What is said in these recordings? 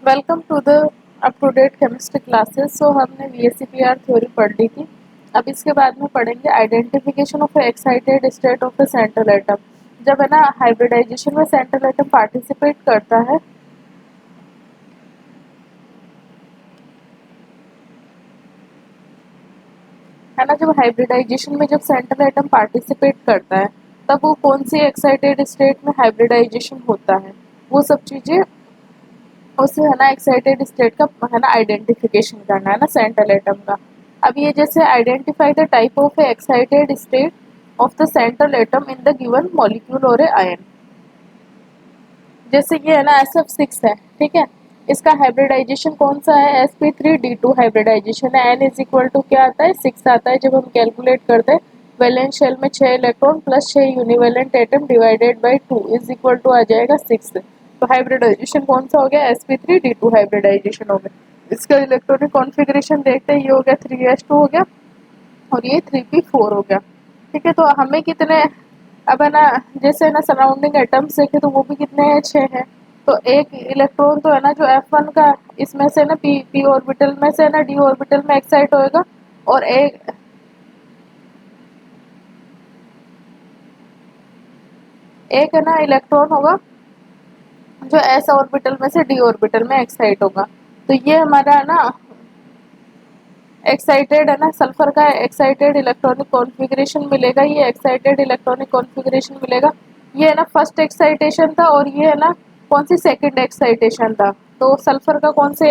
Welcome to the up to date chemistry classes. So हमने VSEPR theory पढ़ ली थी। अब इसके बाद में पढ़ेंगे identification of excited state of the central atom. जब है ना हाइब्रिडाइजेशन में सेंट्रल एटम पार्टिसिपेट करता है ना, जब हाइब्रिडाइजेशन में जब सेंट्रल एटम पार्टिसिपेट करता है तब वो कौन सी एक्साइटेड स्टेट में हाइब्रिडाइजेशन होता है, वो सब चीज़ें उसे है ना एक्साइटेड स्टेट का है ना आइडेंटिफिकेशन करना है ना सेंट्रल एटम का। अब ये जैसे identify the type of excited state of the central atom in the given molecule और ए आयन। जैसे ये है ना SF6 है, ठीक है। इसका हाइब्रिडाइजेशन कौन सा है? sp3d2 हाइब्रिडाइजेशन है। n इज इक्वल टू क्या आता है? 6 आता है। जब हम कैलकुलेट करते हैं वैलेंस शेल में 6 electron plus 6 univalent atom divided by 2 is equal to आ जाएगा 6। तो हाइब्रिडाइजेशन कौन सा हो गया? sp3d2 हाइब्रिडाइजेशन हो गया। इसका इलेक्ट्रॉनिक कॉन्फ़िगरेशन देखते हैं, ये हो गया 3s2 हो गया और ये 3p4 हो गया। ठीक है, तो हमें कितने, अब है ना जैसे ना सराउंडिंग एटम्स देखे तो वो भी कितने हैं? 6 हैं। तो एक इलेक्ट्रॉन तो है ना जो F1 का इसमें से ना p ऑर्बिटल में से ना d ऑर्बिटल में एक्साइट होएगा और एक है ना इलेक्ट्रॉन होगा जो s ऑर्बिटल में से d ऑर्बिटल में एक्साइट होगा। तो ये हमारा है ना एक्साइटेड है ना सल्फर का एक्साइटेड इलेक्ट्रॉनिक कॉन्फ़िगरेशन मिलेगा। ये एक्साइटेड इलेक्ट्रॉनिक कॉन्फ़िगरेशन मिलेगा। ये है ना फर्स्ट एक्साइटेशन था और ये है ना कौन सी सेकंड एक्साइटेशन था। तो सल्फर का कौन से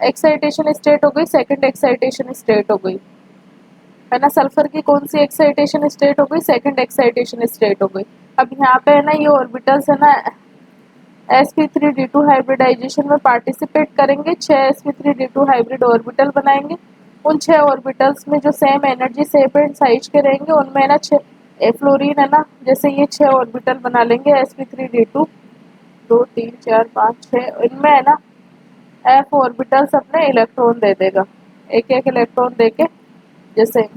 एक्साइटेशन स्टेट हो गई? सेकंड एक्साइटेशन स्टेट हो गई, है ना। सल्फर की कौन सी एक्साइटेशन स्टेट हो गई? सेकंड एक्साइटेशन स्टेट हो गई। अब यहाँ पे है ना ये ऑर्बिटल्स है ना sp3d2 हाइब्रिडाइजेशन में पार्टिसिपेट करेंगे। 6 sp3d2 हाइब्रिड ऑर्बिटल बनाएंगे। उन 6 ऑर्बिटल्स में जो same energy shape and size के रहेंगे उनमें ना 6 फ्लोरीन है ना, जैसे ये 6 ऑर्बिटल बना लेंगे sp3d2, 2 3 4 5 6। इनमें है ना f ऑर्बिटल्स अपने इलेक्ट्रॉन दे देगा, एक एक इलेक्ट्रॉन देके। जैसे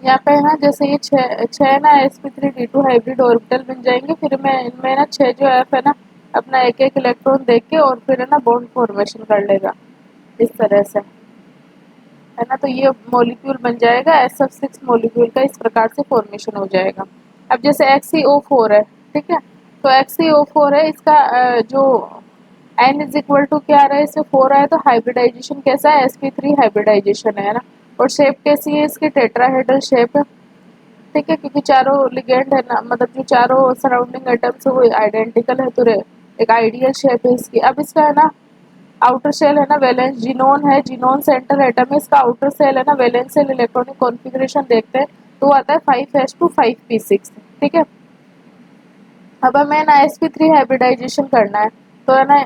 यहाँ पे है ना जैसे ये छः छः ना sp3d2 हाइब्रिड ऑर्बिटल बन जाएंगे। फिर मैं इनमें ना 6 जो f है ना अपना एक एक इलेक्ट्रॉन देख के और फिर है ना बॉन्ड फॉर्मेशन कर लेगा इस तरह से, है ना। तो ये मॉलिक्यूल बन जाएगा SF6 मॉलिक्यूल का, इस प्रकार से फॉर्मेशन हो जाएगा। अब जैसे XeO4 है, ठीक है। तो XeO4 है, इसका जो n इज इक्वल टू क्या आ रहा है? इससे 4 आया तो हाइब्रिडाइजेशन कैसा है? sp3 हाइब्रिडाइजेशन है ना। और शेप कैसी है इसकी? टेट्राहेड्रल शेप है, ठीक है। क्योंकि चारों लिगेंड है ना, मतलब जो चारों सराउंडिंग एटम्स है वो आइडेंटिकल है, तो एक आइडियल शेप है इसकी। अब इसका है ना आउटर सेल है ना वैलेंस जिनोन है, जिनोन सेंट्रल एटम है। इसका आउटर सेल है ना वैलेंस सेल इलेक्ट्रॉनिक कॉन्फ़िगरेशन देखते हैं तो आता है 5s2 5p6, ठीक है। अब हमें ना sp3 हाइब्रिडाइजेशन करना है। तो है ना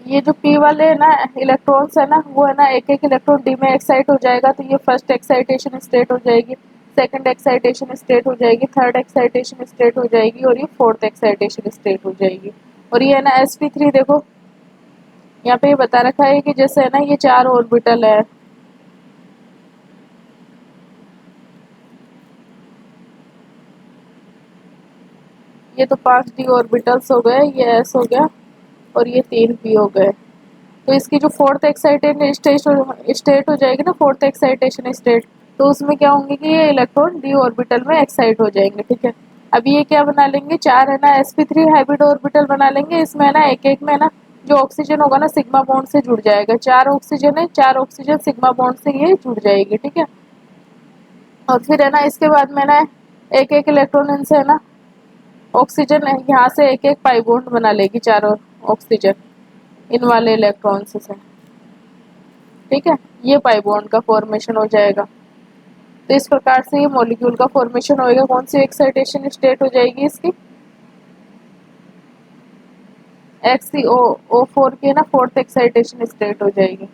ये जो p वाले है ना इलेक्ट्रॉन्स है ना वो है ना एक एक इलेक्ट्रॉन d में एक्साइट हो जाएगा। तो ये फर्स्ट एक्साइटेशन स्टेट हो जाएगी, सेकंड एक्साइटेशन स्टेट हो जाएगी, थर्ड एक्साइटेशन स्टेट हो जाएगी और ये फोर्थ एक्साइटेशन स्टेट हो जाएगी। और ये है ना sp3 देखो यहाँ पे ये बता रखा है कि जैसे है ना ये 4 ऑर्बिटल है, ये तो 5 d ऑर्बिटल्स हो गए, ये s हो गया और ये 3 p हो गए। तो इसकी जो फोर्थ एक्साइटेशन स्टेट हो जाएगी ना, फोर्थ एक्साइटेशन स्टेट, तो उसमें क्या होंगे कि ये इलेक्ट्रॉन d ऑर्बिटल में एक्साइट हो जाएंगे, ठीक है। अब ये क्या बना लेंगे? 4 है ना sp3 हाइब्रिड ऑर्बिटल बना लेंगे। इसमें है ना एक एक में ना जो ऑक्सीजन होगा ना सिग्मा बॉन्ड से जुड़ जाएगा। 4 ऑक्सीजन है, 4 ऑक्सीजन सिग्मा बॉन्ड से ये जुड़ जाएगी, ठीक है। और फिर है ना इसके बाद में ना एक एक इलेक्ट्रॉन इनसे है ना ऑक्सीजन यहाँ से एक एक पाई बॉन्ड बना लेगी, चारों ऑक्सीजन इन वाले इलेक्ट्रॉन से, ठीक है। ये पाई बॉन्ड का फॉर्मेशन हो जाएगा। तो इस प्रकार से ये मॉलिक्यूल का फॉर्मेशन होएगा। कौन सी एक्साइटेशन स्टेट हो जाएगी इसकी? XCO4 की है ना, फोर्थ एक्साइटेशन स्टेट हो जाएगी।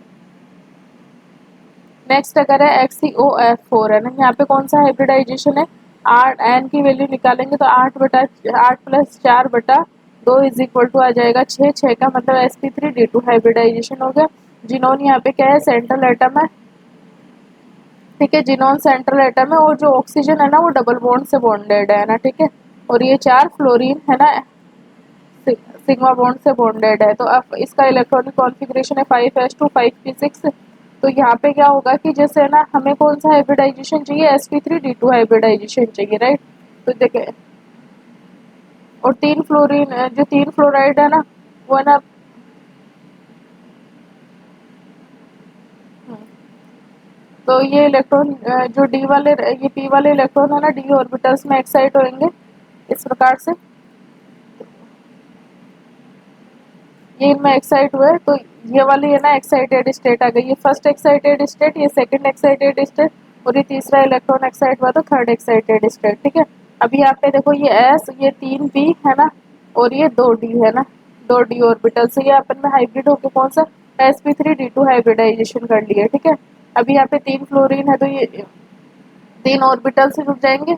नेक्स्ट अगर है XCOF4 है ना, यहाँ पे कौन सा हाइब्रिडाइजेशन है? 8 एन की वैल्यू निकालेंगे तो 8+4/2 इज इक्वल टू आ जाएगा 6। 6 का मतलब sp3d2 हाइब्रिडाइजेशन हो गया। जिनोन यहाँ पे क्या है? सेंट्रल एटम है। ठीक है, जिनोन सेंट्रल एटम है और जो ऑक्सीजन है ना वो डबल बॉन्ड से बॉन्डेड है ना। ठीक है, और ये 4 फ्लोरीन है ना सिग्मा बॉन्ड से बॉन्डेड है। तो अब इसका इलेक्ट्रॉनिक कॉन्फ़िगरेशन है 5s2 5p6। तो यहाँ पे क्या होगा कि जैसे है ना हमें कौन सा हाइब्रिडाइजेशन चाहिए? sp3d2 हाइब्रिडाइजेशन चाहिए, राइट। तो देखे, और 3 फ्लोरीन जो 3 फ्लोराइड है ना वो है ना, तो ये इलेक्ट्रॉन जो डी वाले, ये पी वाले इलेक्ट्रॉन है ना डी ऑर्बिटल्स में एक्साइट होंगे इस प्रकार से। ये इनमें एक्साइट हुए तो ये वाली है ना एक्साइटेड स्टेट आ गई। ये फर्स्ट एक्साइटेड स्टेट, ये सेकंड एक्साइटेड स्टेट, और ये तीसरा इलेक्ट्रॉन एक्साइट हुआ तो थर्ड एक्साइटेड स्टेट। ठीक है, अभी यहाँ पे देखो ये एस, ये 3p है ना, और ये 2d है ना, 2d ऑर्बिटल से ये अपन में हाइब्रिड होके कौन सा sp3d2 हाइब्रिडाइजेशन कर लिया। ठीक है, अभी यहाँ पे 3 फ्लोरीन है तो ये 3 ऑर्बिटल से जुड़ जाएंगे,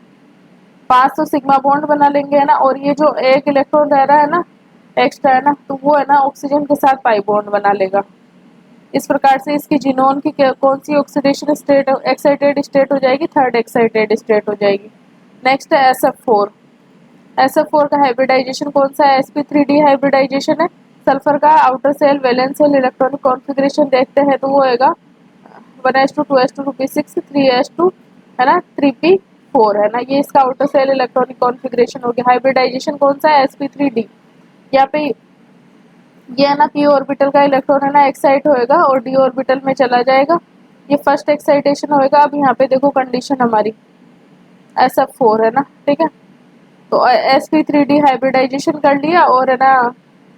5 तो सिग्मा बॉन्ड बना लेंगे है ना, और ये जो एक इलेक्ट्रॉन रह रहा है ना एक्स्ट्रा है ना, तो वो है ना ऑक्सीजन के साथ पाई बॉन्ड बना लेगा। इस प्रकार से इसकी जिनोन की कौन सी ऑक्सीडेशन स्टेट एक्साइटेड स्टेट हो जाएगी? थर्ड एक्साइटेड स्टेट हो जाएगी। नेक्स्ट है SF4। SF4 का हाइब्रिडाइजेशन कौन सा है? sp3d हाइब्रिडाइजेशन है। सल्फर का outer shell valence shell electronic configuration देखते हैं तो वो होएगा 1s2 2s2 2p6 3s2 है ना 3p4 है ना, ये इसका आउटर सेल इलेक्ट्रॉनिक कॉन्फ़िगरेशन हो गया। हाइब्रिडाइजेशन कौन सा है? sp3d। यहाँ पे ये है ना p ऑर्बिटल का इलेक्ट्रॉन है ना एक्साइट होएगा और d ऑर्बिटल में चला जाएगा। ये फर्स्ट एक्साइटेशन होएगा। अब यहाँ पे देखो कंडीशन हमारी SF4 है ना। ठीक है, तो sp3d हाइब्रिडाइजेशन कर लिया और है ना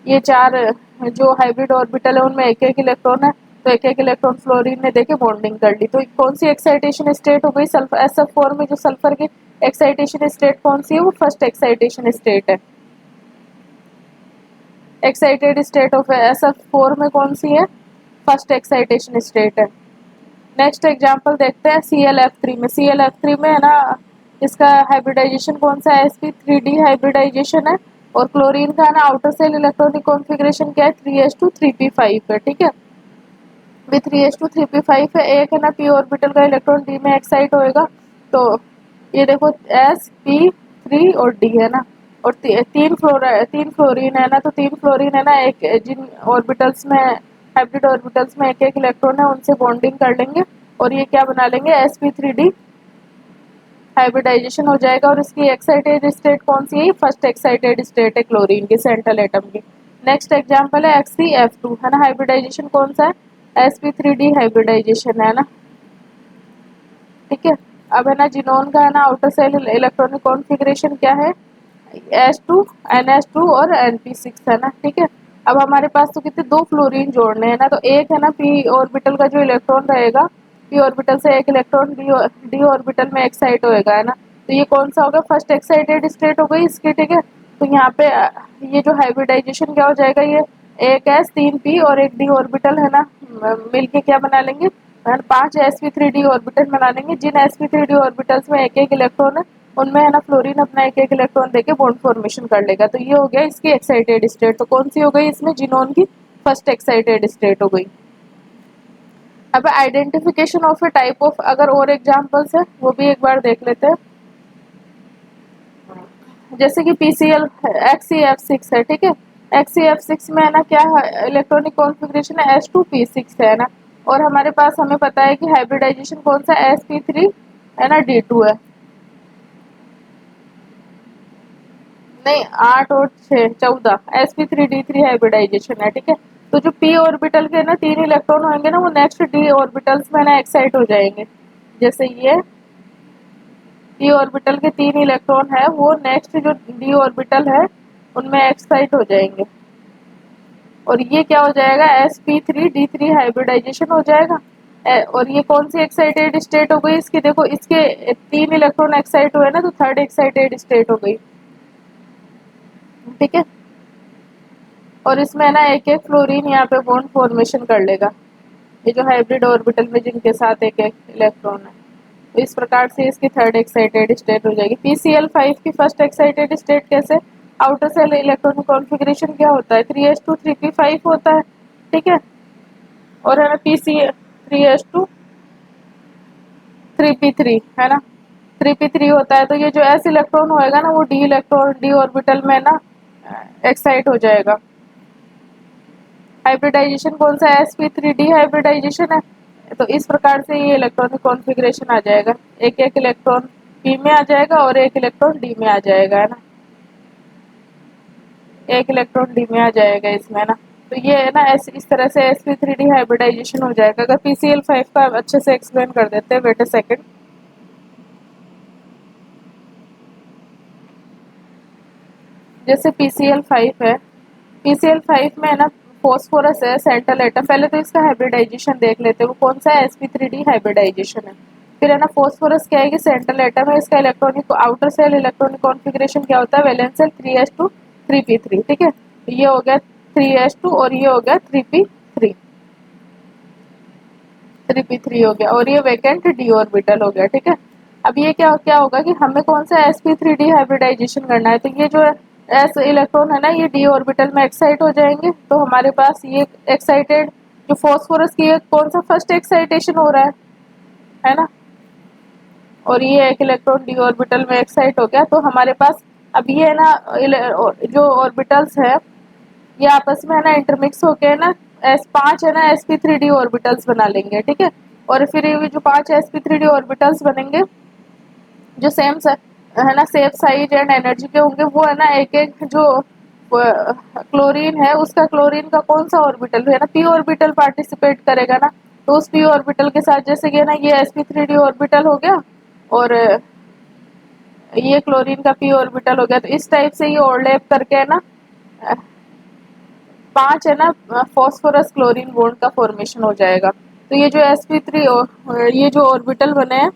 ये 4 जो हाइब्रिड ऑर्बिटल है उनमें एक एक इलेक्ट्रॉन है, तो एक एक इलेक्ट्रॉन फ्लोरीन ने देके बॉन्डिंग कर ली। तो कौन सी एक्साइटेशन स्टेट हो गई? सल्फर SF4 में जो सल्फर की एक्साइटेशन स्टेट कौन सी है? वो फर्स्ट एक्साइटेशन स्टेट है। एक्साइटेड स्टेट ऑफ SF4 में कौन सी है? फर्स्ट एक्साइटेशन स्टेट है। नेक्स्ट एग्जांपल देखते हैं Cl(F3) में। Cl(F3) में है ना इसका हाइब्रिडाइजेशन कौन सा है? sp3d हाइब्रिडाइजेशन है। और क्लोरीन का है ना आउटर सेल इलेक्ट्रॉनिक कॉन्फ़िगरेशन क्या है? 3s2 3p5 है। ठीक है, भी 3s2 3p5 है। एक है ना p ऑर्बिटल का इलेक्ट्रॉन d में एक्साइट होएगा, तो ये देखो sp3 और d है ना, और तीन फ्लोरीन है ना, तो 3 फ्लोरीन है ना एक जिन ऑर्बिटल्स में हाइब्रिड ऑर्बिटल्स में एक एक इलेक्ट्रॉन है उनसे बॉन्डिंग कर लेंगे और ये क्या बना लेंगे? sp3d हाइब्रिडाइजेशन हो जाएगा। और इसकी एक्साइटेड स्टेट कौन सी है? फर्स्ट एक्साइटेड स्टेट है क्लोरीन की सेंट्रल एटम की। नेक्स्ट एग्जांपल है XCF2 है ना, हाइब्रिडाइजेशन कौन सा है? sp3d हाइब्रिडाइजेशन है ना। ठीक है, अब है ना जिनोन का है ना आउटर सेल इलेक्ट्रॉनिक कॉन्फ़िगरेशन क्या है? S2 NS2 और NP6 है ना। ठीक है, अब हमारे पास तो कितने 2 फ्लोरीन जोड़ने हैं ना, तो एक है ना p ऑर्बिटल का जो इलेक्ट्रॉन रहेगा, p ऑर्बिटल से एक इलेक्ट्रॉन d ऑर्बिटल में एक्साइट होएगा है ना, तो ये कौन सा होगा? फर्स्ट एक्साइटेड स्टेट हो गई इसकी। ठीक है, तो यहाँ पे ये जो हाइब्रिडाइजेशन क्या हो जाएगा? ये एक s 3p और एक d ऑर्बिटल है ना मिलके क्या बना लेंगे? 5 sp3d ऑर्बिटल बना लेंगे। जिन sp3d ऑर्बिटल्स में एक एक इलेक्ट्रॉन है उनमें है ना फ्लोरीन अपना एक एक इलेक्ट्रॉन देके बॉन्ड फॉर्मेशन कर लेगा। तो ये हो गया इसकी एक्साइटेड स्टेट। तो कौन सी हो गई इसमें? जिनोन की फर्स्ट एक्साइटेड स्टेट हो गई। अब identification of A type of, अगर और एग्जांपल्स है वो भी एक बार देख लेते हैं। जैसे कि PCl XCF6 है। ठीक है, XCF6 में है ना क्या इलेक्ट्रॉनिक कॉन्फ़िगरेशन है? S2p6 है ना, और हमारे पास हमें पता है कि हाइब्रिडाइजेशन कौन सा sp3 है ना d2 है। नहीं, 8 और 6 14 sp3d3 हाइब्रिडाइजेशन है। ठीक है, तो जो p ऑर्बिटल के ना 3 इलेक्ट्रॉन होंगे ना वो नेक्स्ट d ऑर्बिटल्स में ना एक्साइट हो जाएंगे। जैसे ये p ऑर्बिटल के 3 इलेक्ट्रॉन है वो नेक्स्ट जो d ऑर्बिटल है उनमें एक्साइट हो जाएंगे, और ये क्या हो जाएगा? sp3d3 हाइब्रिडाइजेशन हो जाएगा। और ये कौन सी एक्साइटेड स्टेट हो गई इसकी, देखो इसके 3 इलेक्ट्रॉन एक्साइट हुए ना, तो थर्ड एक्साइटेड स्टेट हो गई। ठीक है, और इसमें ना एक एक फ्लोरीन यहाँ पे बॉन्ड फॉर्मेशन कर लेगा, ये जो हाइब्रिड ऑर्बिटल में जिनके साथ एक एक इलेक्ट्रॉन है। तो इस प्रकार से इसकी थर्ड एक्साइटेड स्टेट हो जाएगी। PCl5 की फर्स्ट एक्साइटेड स्टेट कैसे, आउटर सेल इलेक्ट्रॉनिक कॉन्फ़िगरेशन क्या होता है, 3s2 3p5 होता है। ठीक है, और है ना PC 3s2 3p3 है ना, 3p3 होता है। तो ये जो s इलेक्ट्रॉन होएगा ना, वो d इलेक्ट्रॉन d ऑर्बिटल में ना एक्साइट हो जाएगा। हाइब्रिडाइजेशन कौन सा है, sp3d हाइब्रिडाइजेशन है। तो इस प्रकार से ये इलेक्ट्रॉनिक कॉन्फ़िगरेशन आ जाएगा, एक एक इलेक्ट्रॉन p में आ जाएगा और एक इलेक्ट्रॉन d में आ जाएगा, है ना, एक इलेक्ट्रॉन d में आ जाएगा इसमें ना। तो ये है ना इस तरह से sp3d हाइब्रिडाइजेशन हो जाएगा। अगर PCl5 का अच्छे से एक्सप्लेन कर देते हैं, वेट अ सेकंड। जैसे PCl5 है, PCl5 में है ना फॉस्फोरस है सेंट्रल एटम। पहले तो इसका हाइब्रिडाइजेशन देख लेते हैं, वो कौन सा है, sp3d हाइब्रिडाइजेशन है। फिर है ना फॉस्फोरस क्या है कि सेंट्रल एटम है, इसका electronic outer shell electronic configuration क्या होता है, वैलेंस शेल 3s2 3p3। ठीक है, तो ये हो गया 3s2 और ये हो गया 3p3, 3p3 हो गया, और ये वैकेंट d ऑर्बिटल हो गया। ठीक है, अब ये क्या क्या होगा कि हमें कौन सा sp3d हाइब्रिडाइजेशन करना है। तो ये जो s इलेक्ट्रॉन है ना, ये d ऑर्बिटल में एक्साइट हो जाएंगे। तो हमारे पास ये एक्साइटेड जो फॉस्फोरस की है, कौन सा फर्स्ट एक्साइटेशन हो रहा है ना, और ये एक इलेक्ट्रॉन d ऑर्बिटल में एक्साइट हो गया। तो हमारे पास अब ये है ना जो ऑर्बिटल्स है, ये आपस में है ना इंटरमिक्स होके है ना S5 है ना sp3d ऑर्बिटल्स बना लेंगे। ठीक है, और फिर ये जो 5 sp3d ऑर्बिटल्स बनेंगे, जो सेम है ना सेफ साइज एंड एनर्जी के होंगे, वो है ना एक एक जो क्लोरीन है, उसका क्लोरीन का कौन सा ऑर्बिटल है ना, p ऑर्बिटल पार्टिसिपेट करेगा ना। तो उस p ऑर्बिटल के साथ जैसे कि ना ये sp3d ऑर्बिटल हो गया, और ये क्लोरीन का p ऑर्बिटल हो गया। तो इस टाइप से ये ओवरलैप करके है ना 5 है ना फॉस्फोरस क्लोरीन बॉन्ड का फॉर्मेशन हो जाएगा। तो ये जो sp3 ये जो ऑर्बिटल बने हैं,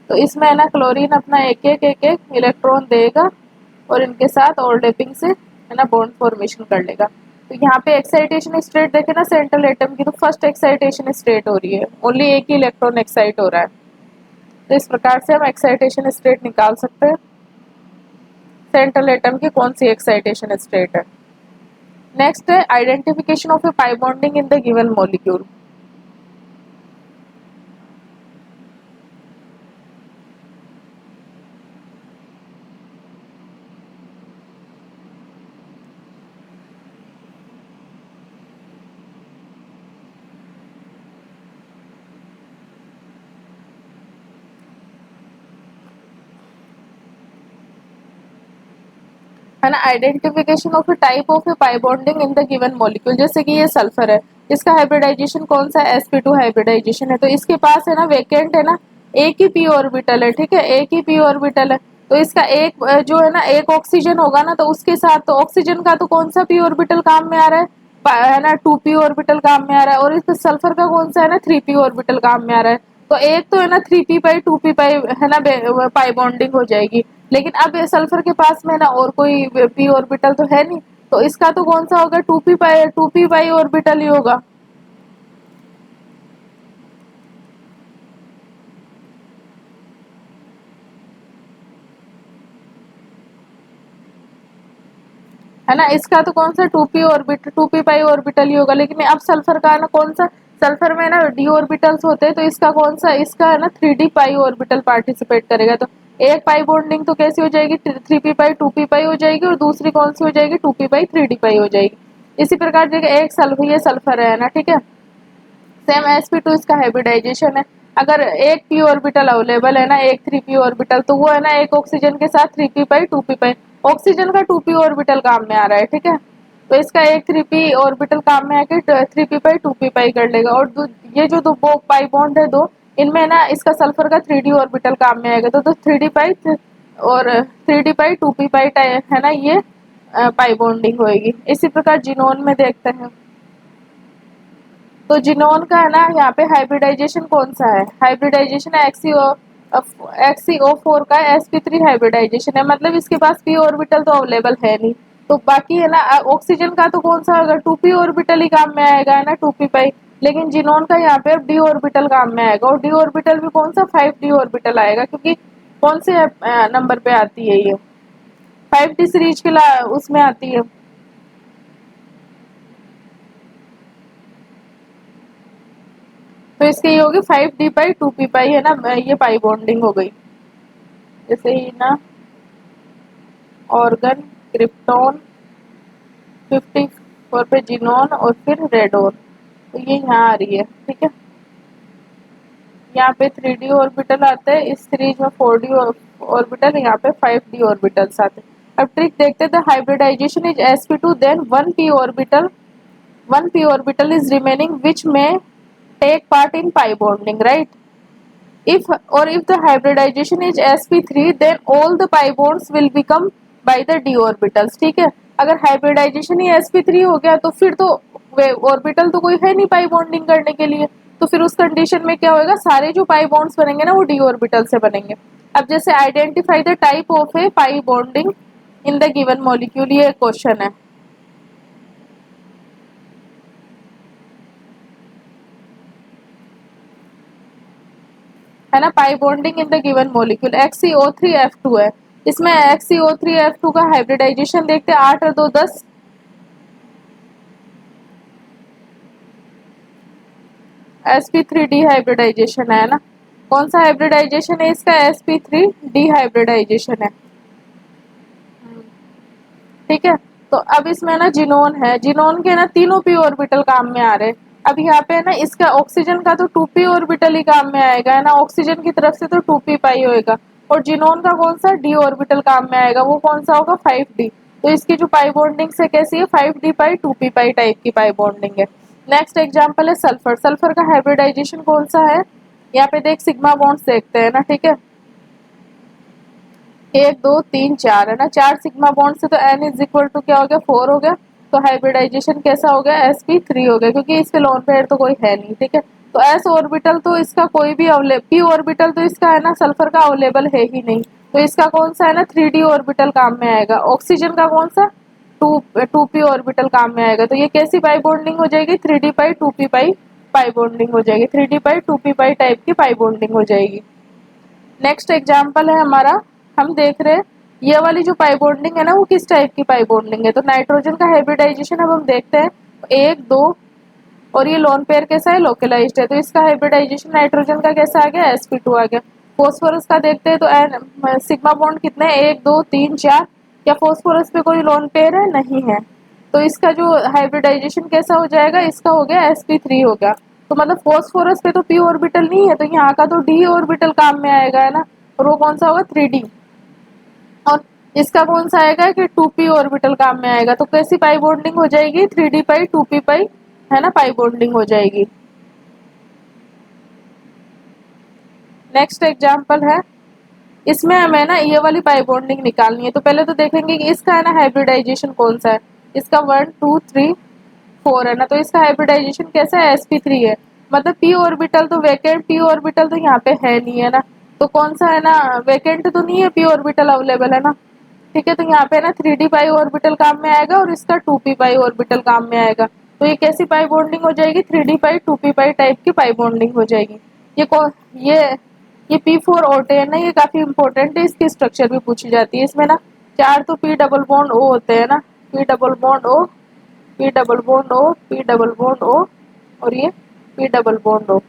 तो इसमें है ना क्लोरीन अपना एक एक इलेक्ट्रॉन देगा, और इनके साथ ओवरलैपिंग से है ना बॉन्ड फॉर्मेशन कर लेगा। तो यहाँ पे एक्साइटेशन स्टेट देखे ना सेंट्रल एटम की, तो फर्स्ट एक्साइटेशन स्टेट हो रही है, ओनली एक ही इलेक्ट्रॉन एक्साइट हो रहा है। तो इस प्रकार से हम एक्साइटेशन स्टेट निकाल सकते हैं, सेंट्रल एटम की कौन सी एक्साइटेशन स्टेट है। नेक्स्ट है identification of A pi bonding in the given molecule. है ना, identification of A type of A pi bonding in the given molecule. जैसे कि ये सल्फर है, इसका हाइब्रिडाइजेशन कौन सा sp2 हाइब्रिडाइजेशन है। तो इसके पास है ना वेकेंट है ना एक ही p ऑर्बिटल है। ठीक है, एक ही p ऑर्बिटल है। तो इसका एक जो है ना एक ऑक्सीजन होगा ना, तो उसके साथ तो ऑक्सीजन का तो कौन सा p ऑर्बिटल काम में आ रहा है ना 2p ऑर्बिटल काम में आ रहा है, और इस सल्फर का कौन सा है ना 3p ऑर्बिटल काम में आ रहा है। तो एक तो है ना 3p पाई 2p पाई है ना पाई बॉन्डिंग हो जाएगी। लेकिन अब सल्फर के पास में ना और कोई p ऑर्बिटल तो है नहीं, तो इसका तो कौन सा होगा 2p पाई ऑर्बिटल ही होगा। है ना, इसका तो कौन सा 2p पाई ऑर्बिटल ही होगा। लेकिन अब सल्फर का है ना कौन सा, सल्फर में ना d ऑर्बिटल्स होते हैं, तो इसका कौन सा, इसका है ना 3d पाई ऑर्बिटल पार्टिसिपेट करेगा। तो एक पाई बॉन्डिंग तो कैसी हो जाएगी 3p पाई 2p पाई हो जाएगी, और दूसरी कौन सी हो जाएगी 2p पाई 3d पाई हो जाएगी। इसी प्रकार देखिए एक सल्फर, ये सल्फर है ना, ठीक है, सेम sp2 इसका हाइब्रिडाइजेशन है। अगर एक p ऑर्बिटल अवेलेबल है ना, एक 3p ऑर्बिटल, तो वो है ना एक ऑक्सीजन के साथ 3p पाई 2p पाई, ऑक्सीजन का 2p ऑर्बिटल काम में आ रहा है। ठीक है, तो इसका एक 3p ऑर्बिटल काम में आके 3p पाई 2p पाई कर लेगा। और ये जो दो पाई बॉन्ड है दो, इनमें ना इसका सल्फर का 3d ऑर्बिटल काम में आएगा। तो 3d पाई और 3d पाई 2p पाई है ना, ये पाई बॉन्डिंग होएगी। इसी प्रकार जिनोन में देखते हैं, तो जिनोन का है ना यहाँ पे हाइब्रिडाइजेशन कौन सा है, हाइब्रिडाइजेशन है XCO4 का sp3 हाइब्रिडाइजेशन है, मतलब इसके पास p ऑर्बिटल तो अवेलेबल है नहीं। तो बाकी है ना ऑक्सीजन का तो कौन सा होगा, 2p ऑर्बिटल ही काम में आएगा, है ना 2p पाई। लेकिन जिनोन का यहाँ पे अब d ऑर्बिटल काम में आएगा, और d ऑर्बिटल भी कौन सा 5d ऑर्बिटल आएगा, क्योंकि कौन से नंबर पे आती है ये, 5d सीरीज के उसमें आती है। तो इसके ये होगी 5d पाई 2p पाई, है ना, ये पाई बॉन्डिंग हो गई। जैसे ही ना ऑर्गन, क्रिप्टॉन, 54 पे जिनोन और फिर रेडोन, तो ये यहाँ आ रही है, ठीक है। यहाँ पे 3d ऑर्बिटल आते हैं, इस सीरीज में 4d ऑर्बिटल, यहाँ पे 5d ऑर्बिटल्स आते हैं। अब ट्रिक देखते थे, hybridization is sp2 then 1p orbital is remaining which may take part in pi bonding, right? If the hybridization is sp3 then all the pi bonds will become by the d orbitals, ठीक है। अगर hybridisation ही sp3 हो गया तो फिर तो orbital तो कोई है नहीं पाई बॉन्डिंग करने के लिए, तो फिर उस कंडीशन में क्या होगा, सारे जो पाई बॉन्ड्स बनेंगे ना वो डी ऑर्बिटल से बनेंगे। अब जैसे identify the type of A pi bonding in the given molecule, ये क्वेश्चन है ना, pi bonding in the given molecule XCO3F2 है। इसमें XCO3F2 का हाइब्रिडाइजेशन देखते हैं, 8 और 2 10, sp3d हाइब्रिडाइजेशन है ना। कौन सा हाइब्रिडाइजेशन है इसका, sp3d हाइब्रिडाइजेशन है, ठीक है। तो अब इसमें ना जिनोन है, जिनोन के ना तीनों p ऑर्बिटल काम में आ रहे हैं। अब यहाँ पे है ना इसका ऑक्सीजन का तो 2p ऑर्बिटल ही काम में आएगा, है ना, ऑक्सीजन की तरफ से तो 2p पाई होएगा, और जिनोन का कौन सा d ऑर्बिटल काम में आएगा, वो कौन सा होगा 5d। तो इसकी जो पाई बॉन्डिंग से कैसी है, 5d पाई 2p पाई टाइप की पाई बॉन्डिंग है। नेक्स्ट एग्जाम्पल है सल्फर, सल्फर का हाइब्रिडाइजेशन कौन सा है, यहाँ पे देख सिग्मा बॉन्ड्स देखते हैं ना, ठीक है। 1 2 3 4 है ना, 4 सिग्मा बॉन्ड से तो n इज इक्वल टू क्या हो गया, 4 हो गया। तो हाइब्रिडाइजेशन कैसा हो गया, sp3 हो गया, क्योंकि इस पे लोन पेयर तो कोई है नहीं, ठीक है। तो s ऑर्बिटल तो इसका कोई भी अवेलेबल, p ऑर्बिटल तो इसका है ना सल्फर का अवेलेबल है ही नहीं, तो इसका कौन सा है ना 3d ऑर्बिटल काम में आएगा। ऑक्सीजन का कौन सा 2p ऑर्बिटल काम में आएगा, तो ये कैसी पाई बॉन्डिंग हो जाएगी, 3d पाई 2p पाई पाई बॉन्डिंग हो जाएगी, 3d पाई 2p पाई टाइप की पाई बॉन्डिंग हो जाएगी। नेक्स्ट एग्जाम्पल है हमारा, हम देख रहे हैं ये वाली जो पाई बॉन्डिंग है ना वो किस टाइप की पाई बॉन्डिंग है, तो नाइट्रोजन का हाइब्रिडाइजेशन अब हम देखते हैं, 1 2, और ये लोन पेयर कैसा है, लोकलाइज्ड है, तो इसका हाइब्रिडाइजेशन नाइट्रोजन का कैसा आ गया, sp2 आ गया। फॉस्फोरस का देखते हैं तो सिग्मा बॉन्ड कितने हैं, 1 2 3 4, क्या फॉस्फोरस पे कोई लोन पेयर है, नहीं है, तो इसका जो हाइब्रिडाइजेशन कैसा हो जाएगा, इसका हो गया sp3 हो गया। तो मतलब फॉस्फोरस पे तो p ऑर्बिटल नहीं है, तो यहाँ का तो d ऑर्बिटल काम में आएगा, है ना, और वो कौन सा होगा 3d। और इसका कौन सा आएगा कि 2p ऑर्बिटल काम में आएगा, तो कैसी पाई बॉन्डिंग हो जाएगी, 3d पाई 2p पाई, है ना, पाई बॉन्डिंग हो जाएगी। नेक्स्ट एग्जाम्पल है, इसमें हमें ना ये वाली पाई बॉन्डिंग निकालनी है, तो पहले तो देखेंगे कि इसका है ना हाइब्रिडाइजेशन कौन सा है, इसका 1 2 3 4 है ना, तो इसका हाइब्रिडाइजेशन कैसा है, sp3 है। मतलब p ऑर्बिटल तो वैकेंट p ऑर्बिटल तो यहाँ पे है नहीं, है ना, तो कौन सा है ना, वैकेंट तो नहीं है, p ऑर्बिटल अवेलेबल है ना, ठीक है। तो यहाँ पे ना 3d पाई ऑर्बिटल काम में आएगा और इसका 2p पाई ऑर्बिटल काम में आएगा, तो ये कैसी पाई बॉन्डिंग हो जाएगी, 3d पाई 2p पाई टाइप की पाई बॉन्डिंग हो जाएगी। ये कौन, ये ये p4 ओटे है ना, ये काफी इंपॉर्टेंट है, इसकी स्ट्रक्चर भी पूछी जाती है। इसमें ना 4 तो p डबल बॉन्ड o होते हैं ना, p double bond o, p double bond o, p double bond o, और ये p डबल बॉन्ड o।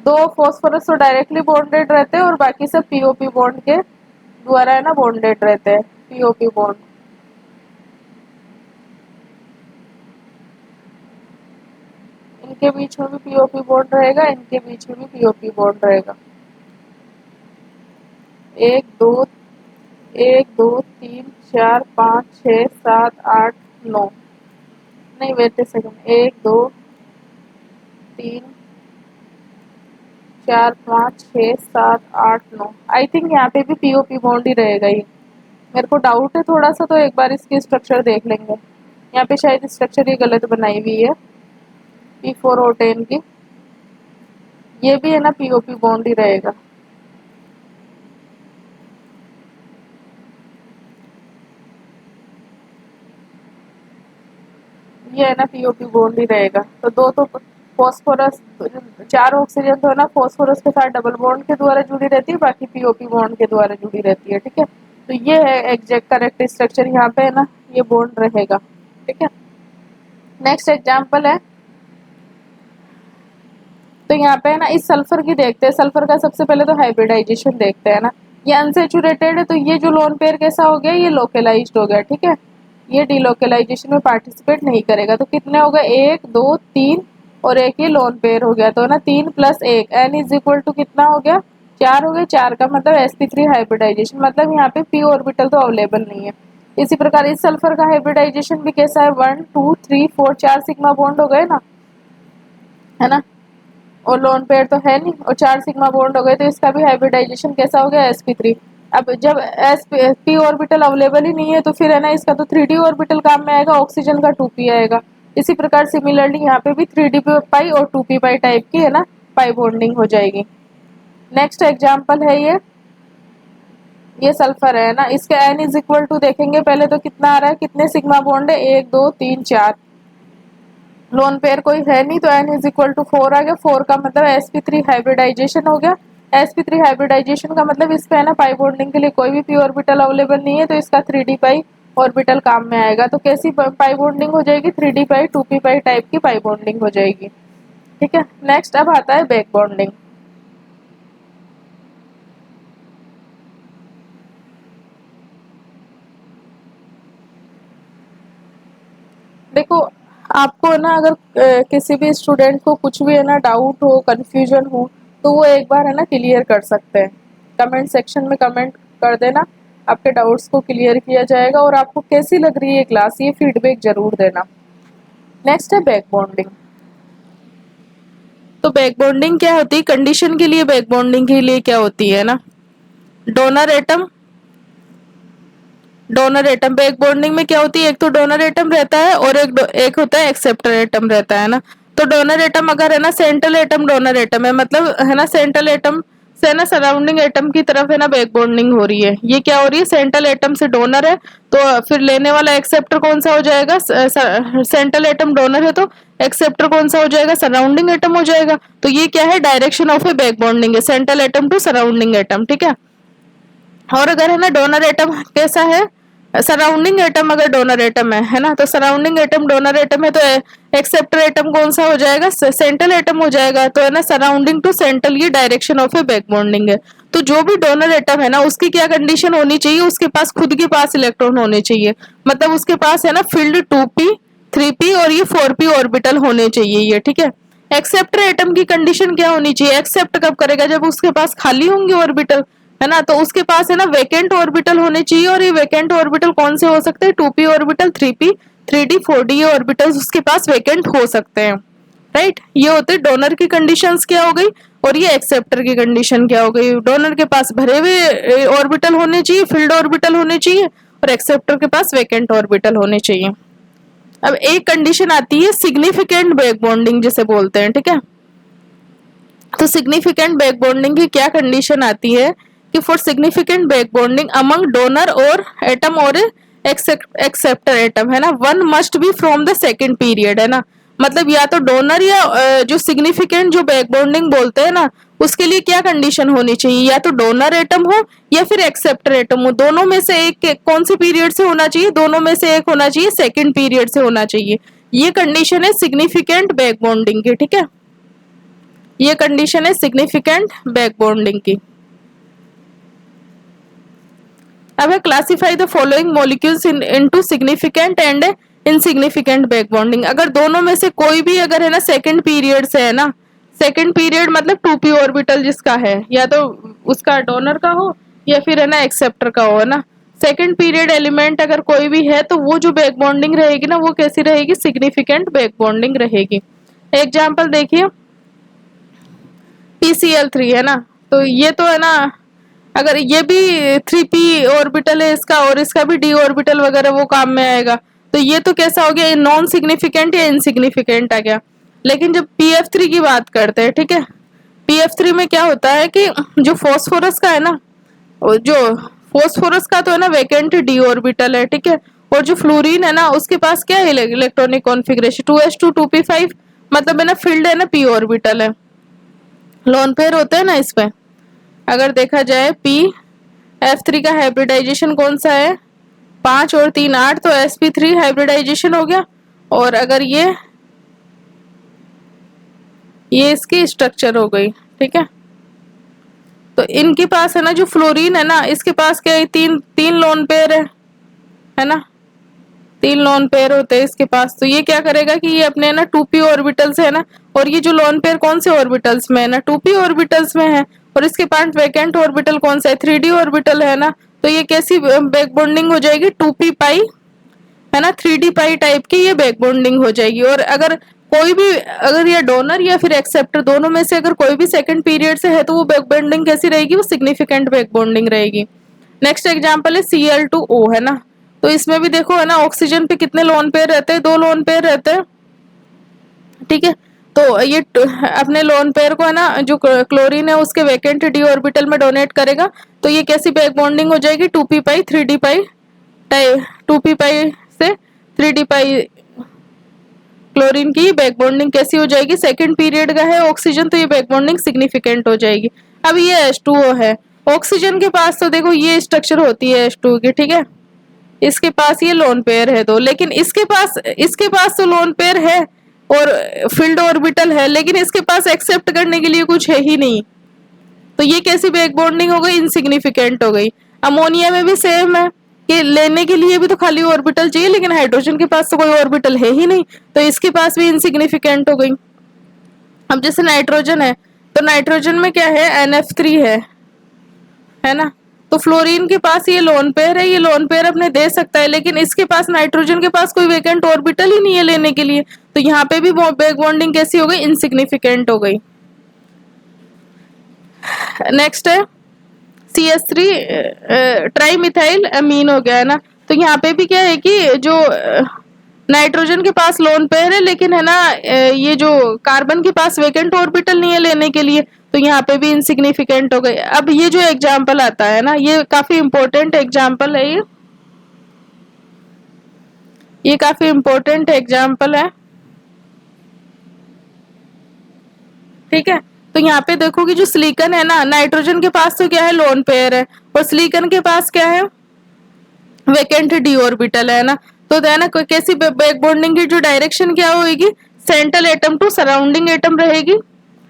दो फॉस्फोरस तो डायरेक्टली बॉन्डेड रहते हैं और बाकी सब पीओपी बॉन्ड के द्वारा है ना बॉन्डेड रहते हैं, पीओपी बॉन्ड। इनके बीच में भी पीओपी बॉन्ड रहेगा, इनके बीच में भी पीओपी बॉन्ड रहेगा। 1 2, 1 2 3 4 5 6 7 8 9, नहीं wait a second, 1 2 3 4 5 6 7 8 9, I think यहाँ पे भी पीओपी बॉन्ड ही रहेगा ये, मेरे को डाउट है थोड़ा सा, तो एक बार इसकी स्ट्रक्चर देख लेंगे। यहाँ पे शायद स्ट्रक्चर ये गलत बनाई हुई है P4O10 की। ये भी है ना POP बॉन्ड ही रहेगा। ये है ना POP बॉन्ड ही रहेगा। तो दो तो फॉस्फोरस, 4 ऑक्सीजन तो है ना फॉस्फोरस के साथ डबल बॉन्ड के द्वारा जुड़ी रहती है, बाकी POP बॉन्ड के द्वारा जुड़ी रहती है। ठीक है, तो ये है एग्जैक्ट करेक्ट स्ट्रक्चर, यहाँ पे है ना ये बॉन्ड रहेगा। ठीक है, नेक्स्ट एग्जाम्पल है, तो यहाँ पे है ना इस सल्फर की देखते हैं। सल्फर का सबसे पहले तो हाइब्रिडाइजेशन देखते हैं ना। ये अनसेचुरेटेड है, तो ये जो लोन पेयर कैसा हो गया, ये लोकलाइज्ड हो गया। ठीक है, ये डीलोकलाइजेशन में पार्टिसिपेट नहीं करेगा। तो कितने हो गए, 1 2 3 और एक ये लोन पेयर हो गया। तो ना 3 + 1 n इज इक्वल टू कितना हो गया, 4 हो गया। 4 का मतलब sp3 हाइब्रिडाइजेशन, मतलब यहाँ पे p ऑर्बिटल तो अवेलेबल नहीं है। इसी प्रकार इस सल्फर का हाइब्रिडाइजेशन भी कैसा है, 1 2 3 4 4 सिग्मा बॉन्ड हो गए ना, है ना, और लोन पेयर तो है नहीं, और 4 सिग्मा बॉन्ड हो गए। तो इसका भी हाइब्रिडाइजेशन कैसा हो गया, sp3। अब जब p ऑर्बिटल अवेलेबल ही नहीं है, तो फिर है ना इसका तो 3d ऑर्बिटल काम में आएगा, ऑक्सीजन का 2p आएगा। इसी प्रकार सिमिलरली यहाँ पे भी 3d पाई और 2p पाई टाइप की है ना पाई बॉन्डिंग हो जाएगी। नेक्स्ट एग्जाम्पल है ये सल्फर है ना, इसके n इज इक्वल टू देखेंगे पहले तो कितना आ रहा है, कितने सिग्मा बॉन्ड है, 1 2 3 4। लोन पेयर कोई है नहीं, तो n इज इक्वल टू 4 आ गया। 4 का मतलब sp3 हाइब्रिडाइजेशन हो गया। sp3 हाइब्रिडाइजेशन का मतलब इस पे है ना पाई बॉन्डिंग के लिए कोई भी p ऑर्बिटल अवेलेबल नहीं है, तो इसका 3d पाई ऑर्बिटल काम में आएगा। तो कैसी पाई बॉन्डिंग हो जाएगी, 3d पाई 2p पाई टाइप की पाई बॉन्डिंग हो जाएगी। ठीक है, नेक्स्ट अब आता है बैक बॉन्डिंग। देखो, आपको ना अगर किसी भी स्टूडेंट को कुछ भी है ना डाउट हो, कंफ्यूजन हो, तो वो एक बार है ना क्लियर कर सकते हैं। कमेंट सेक्शन में कमेंट कर देना, आपके डाउट्स को क्लियर किया जाएगा। और आपको कैसी लग रही है क्लास, ये फीडबैक जरूर देना। नेक्स्ट है बैक बॉन्डिंग। तो बैक बॉन्डिंग क्या होती है, कंडीशन के लिए बैक बॉन्डिंग के लिए क्या होती है ना, donor atom, donor atom. Back bonding में क्या होती है, एक तो डोनर एटम रहता है और एक होता है एक्सेप्टर एटम रहता है ना। तो डोनर एटम अगर है ना सेंट्रल एटम डोनर एटम है, मतलब है ना सेंट्रल एटम से ना सराउंडिंग एटम की तरफ है ना बैक बॉन्डिंग हो रही है। ये क्या हो रही है, सेंट्रल एटम से डोनर है, तो फिर लेने वाला एक्सेप्टर कौन सा हो जाएगा, सेंट्रल एटम डोनर है तो एक्सेप्टर कौन सा हो जाएगा, सराउंडिंग एटम हो जाएगा। तो ये क्या है, direction of a back bonding है, central atom to surrounding atom. ठीक है, और अगर है ना डोनर एटम कैसा है, सराउंडिंग एटम अगर डोनर एटम है ना, तो सराउंडिंग एटम डोनर एटम है, तो एक्सेप्टर एटम कौन सा हो जाएगा, सेंट्रल एटम हो जाएगा। तो है ना सराउंडिंग टू सेंट्रल, ये direction of a back bonding है। तो जो भी डोनर एटम है ना, उसकी क्या कंडीशन होनी चाहिए, उसके पास खुद के पास इलेक्ट्रॉन होने चाहिए, मतलब उसके पास है ना फील्ड 2p 3p और ये 4p ऑर्बिटल होने चाहिए ये। ठीक है, एक्सेप्टर एटम की कंडीशन क्या होनी चाहिए, एक्सेप्ट कब करेगा, जब उसके पास खाली होंगे ऑर्बिटल, है ना। तो उसके पास है ना वैकेंट ऑर्बिटल होने चाहिए, और ये वैकेंट ऑर्बिटल कौन से हो सकते हैं, 2p orbital 3p 3d 4d orbitals उसके पास वैकेंट हो सकते हैं। राइट, ये होते डोनर की कंडीशंस क्या हो गई, और ये एक्सेप्टर की कंडीशन क्या हो गई। डोनर के पास भरे हुए ऑर्बिटल होने चाहिए, फील्ड ऑर्बिटल होने चाहिए, और एक्सेप्टर के पास वैकेंट ऑर्बिटल होने चाहिए। अब एक कंडीशन आती है सिग्निफिकेंट बैक बॉन्डिंग जिसे बोलते हैं। ठीक है, तो सिग्निफिकेंट बैक बॉन्डिंग की क्या कंडीशन आती है कि for significant back bonding among donor और एटम और एक्सेप्टर एटम, है ना, one must be from the second period, है ना। मतलब या तो डोनर या जो सिग्निफिकेंट जो बैक बॉन्डिंग बोलते हैं ना, उसके लिए क्या कंडीशन होनी चाहिए, या तो डोनर एटम हो या फिर एक्सेप्टर एटम हो, दोनों में से एक कौन से पीरियड से होना चाहिए, दोनों में से एक होना चाहिए सेकंड पीरियड से होना चाहिए। ये कंडीशन है सिग्निफिकेंट बैक बॉन्डिंग की। ठीक है, ये कंडीशन है सिग्निफिकेंट बैक बॉन्डिंग की। अब है classify the following molecules into significant and insignificant back bonding. अगर दोनों में से कोई भी अगर है ना सेकंड पीरियड से है ना, सेकंड पीरियड मतलब 2p ऑर्बिटल जिसका है, या तो उसका डोनर का हो या फिर है ना एक्सेप्टर का हो, है ना, सेकंड पीरियड एलिमेंट अगर कोई भी है, तो वो जो बैक बॉन्डिंग रहेगी ना, वो कैसी रहेगी, सिग्निफिकेंट बैक बॉन्डिंग रहेगी। एग्जाम्पल देखिए, PCl3 है ना, तो ये तो है ना अगर ये भी 3p ऑर्बिटल है इसका और इसका भी d ऑर्बिटल वगैरह वो काम में आएगा, तो ये तो कैसा हो गया, नॉन सिग्निफिकेंट या इनसिग्निफिकेंट आ गया। लेकिन जब pf3 की बात करते हैं, ठीक है, pf3 में क्या होता है कि जो फॉस्फोरस का है ना, जो फॉस्फोरस का तो है ना वैकेंट डी ऑर्बिटल है, ठीक है, और जो फ्लोरीन है ना उसके पास क्या है इलेक्ट्रॉनिक कॉन्फ़िगरेशन 2s2 2p5, मतलब है ना फील्ड है ना p ऑर्बिटल है, लोन पेयर होते हैं ना इसमें। अगर देखा जाए pf3 का हाइब्रिडाइजेशन कौन सा है, 5 और 3 8, तो sp3 हाइब्रिडाइजेशन हो गया। और अगर ये इसकी स्ट्रक्चर हो गई, ठीक है, तो इनके पास है ना जो फ्लोरीन है ना इसके पास क्या है, तीन लोन पेयर है ना, 3 लोन पेयर होते हैं इसके पास। तो ये क्या करेगा कि ये अपने ना 2p ऑर्बिटल्स है ना, और ये जो लोन पेयर कौन से ऑर्बिटल्स में है ना, 2p ऑर्बिटल्स में है, और इसके पास वैकेंट ऑर्बिटल कौन सा है, 3d ऑर्बिटल है ना। तो ये कैसी बैक बॉन्डिंग हो जाएगी, 2p पाई है ना, 3d पाई टाइप की ये बैक बॉन्डिंग हो जाएगी। और अगर कोई भी, अगर ये डोनर या फिर एक्सेप्टर दोनों में से अगर कोई भी सेकंड पीरियड से है तो वो बैक बॉन्डिंग कैसी रहेगी, वो सिग्निफिकेंट बैक बॉन्डिंग रहेगी। नेक्स्ट एग्जांपल है Cl2O है ना, तो इसमें भी देखो है ना ऑक्सीजन पे कितने लोन पेयर रहते हैं, 2 लोन पेयर रहते हैं, ठीक है। तो ये अपने लोन पेयर को है ना जो क्लोरीन है उसके वैकेंट डी ऑर्बिटल में डोनेट करेगा, तो ये कैसी बैक बॉन्डिंग हो जाएगी, 2p पाई 3d पाई टाइप, 2p पाई से 3d पाई क्लोरीन की बैक बॉन्डिंग कैसी हो जाएगी, सेकंड पीरियड का है ऑक्सीजन, तो ये बैक बॉन्डिंग सिग्निफिकेंट हो जाएगी। अब ये H2O है, ऑक्सीजन के पास तो देखो ये स्ट्रक्चर होती है H2O की, ठीक है, इसके पास ये लोन पेयर है 2, लेकिन इसके पास तो लोन पेयर है और फील्ड ऑर्बिटल है, लेकिन इसके पास एक्सेप्ट करने के लिए कुछ है ही नहीं, तो ये कैसी बैक बॉन्डिंग हो गई, इनसिग्निफिकेंट हो गई। अमोनिया में भी सेम है कि लेने के लिए भी तो खाली ऑर्बिटल चाहिए, लेकिन हाइड्रोजन के पास तो कोई ऑर्बिटल है ही नहीं, तो इसके पास भी इनसिग्निफिकेंट हो गई। अब जैसे नाइट्रोजन है, तो नाइट्रोजन में क्या है, NF3 है ना, तो फ्लोरीन के पास ये लोन पेयर है, ये लोन पेयर अपने दे सकता है, लेकिन इसके पास नाइट्रोजन के पास कोई वैकेंट ऑर्बिटल ही नहीं है लेने के लिए, तो यहाँ पे भी बैक बॉन्डिंग कैसी हो गई, इनसिग्निफिकेंट हो गई। नेक्स्ट है CH3 ट्राई मिथाइल अमीन हो गया है ना, तो यहाँ पे भी क्या है कि जो नाइट्रोजन के पास लोन पेयर है, लेकिन है ना ये जो कार्बन के पास वैकेंट ऑर्बिटल नहीं है लेने के लिए, तो यहाँ पे भी इनसिग्निफिकेंट हो गए। अब ये जो एग्जाम्पल आता है ना, ये काफी इंपॉर्टेंट एग्जाम्पल है, ये काफी इंपॉर्टेंट एग्जाम्पल है, ठीक है। तो यहाँ पे देखो कि जो सिलिकॉन है ना, नाइट्रोजन के पास तो क्या है, लोन पेयर है, और सिलिकॉन के पास क्या है, वैकेंट डी ऑर्बिटल है ना, तो है ना कैसी बैक बॉन्डिंग की जो डायरेक्शन क्या होगी, central atom to surrounding atom रहेगी,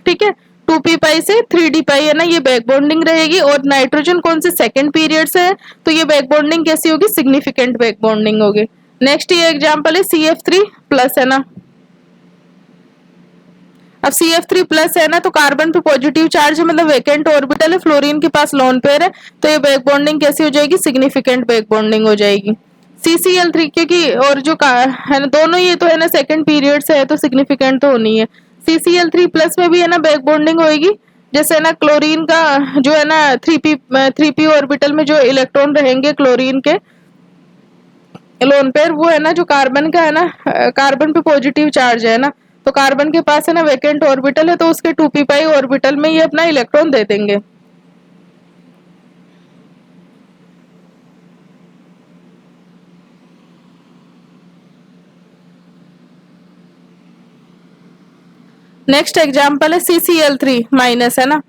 ठीक है, 2p पाई से 3d पाई है ना, ये बैक बॉन्डिंग रहेगी। और नाइट्रोजन कौन से सेकंड पीरियड से है, तो ये बैक बॉन्डिंग कैसी होगी, सिग्निफिकेंट बैक बॉन्डिंग होगी। नेक्स्ट ये एग्जांपल है CF3 प्लस है ना, अब CF3 प्लस है ना, तो कार्बन पे पॉजिटिव चार्ज है, मतलब वैकेंट ऑर्बिटल है, फ्लोरीन के पास लोन पेयर है, तो ये बैक बॉन्डिंग कैसी हो जाएगी, सिग्निफिकेंट बैक बॉन्डिंग हो जाएगी। CCl3 क्योंकि और जो है ना दोनों ये तो है ना सेकंड पीरियड से है, तो सिग्निफिकेंट तो होनी है। CCl3 प्लस में भी है ना बैक बॉन्डिंग होगी, जैसे ना क्लोरीन का जो है ना 3p ऑर्बिटल में जो इलेक्ट्रॉन रहेंगे क्लोरीन के लोन पेयर, वो है ना जो कार्बन का है ना, कार्बन पे पॉजिटिव चार्ज है ना, तो कार्बन के पास है ना वैकेंट ऑर्बिटल है, तो उसके 2p पाई ऑर्बिटल में ये अपना इलेक्ट्रॉन दे देंगे। नेक्स्ट एग्जांपल है CCl3 माइनस है ना,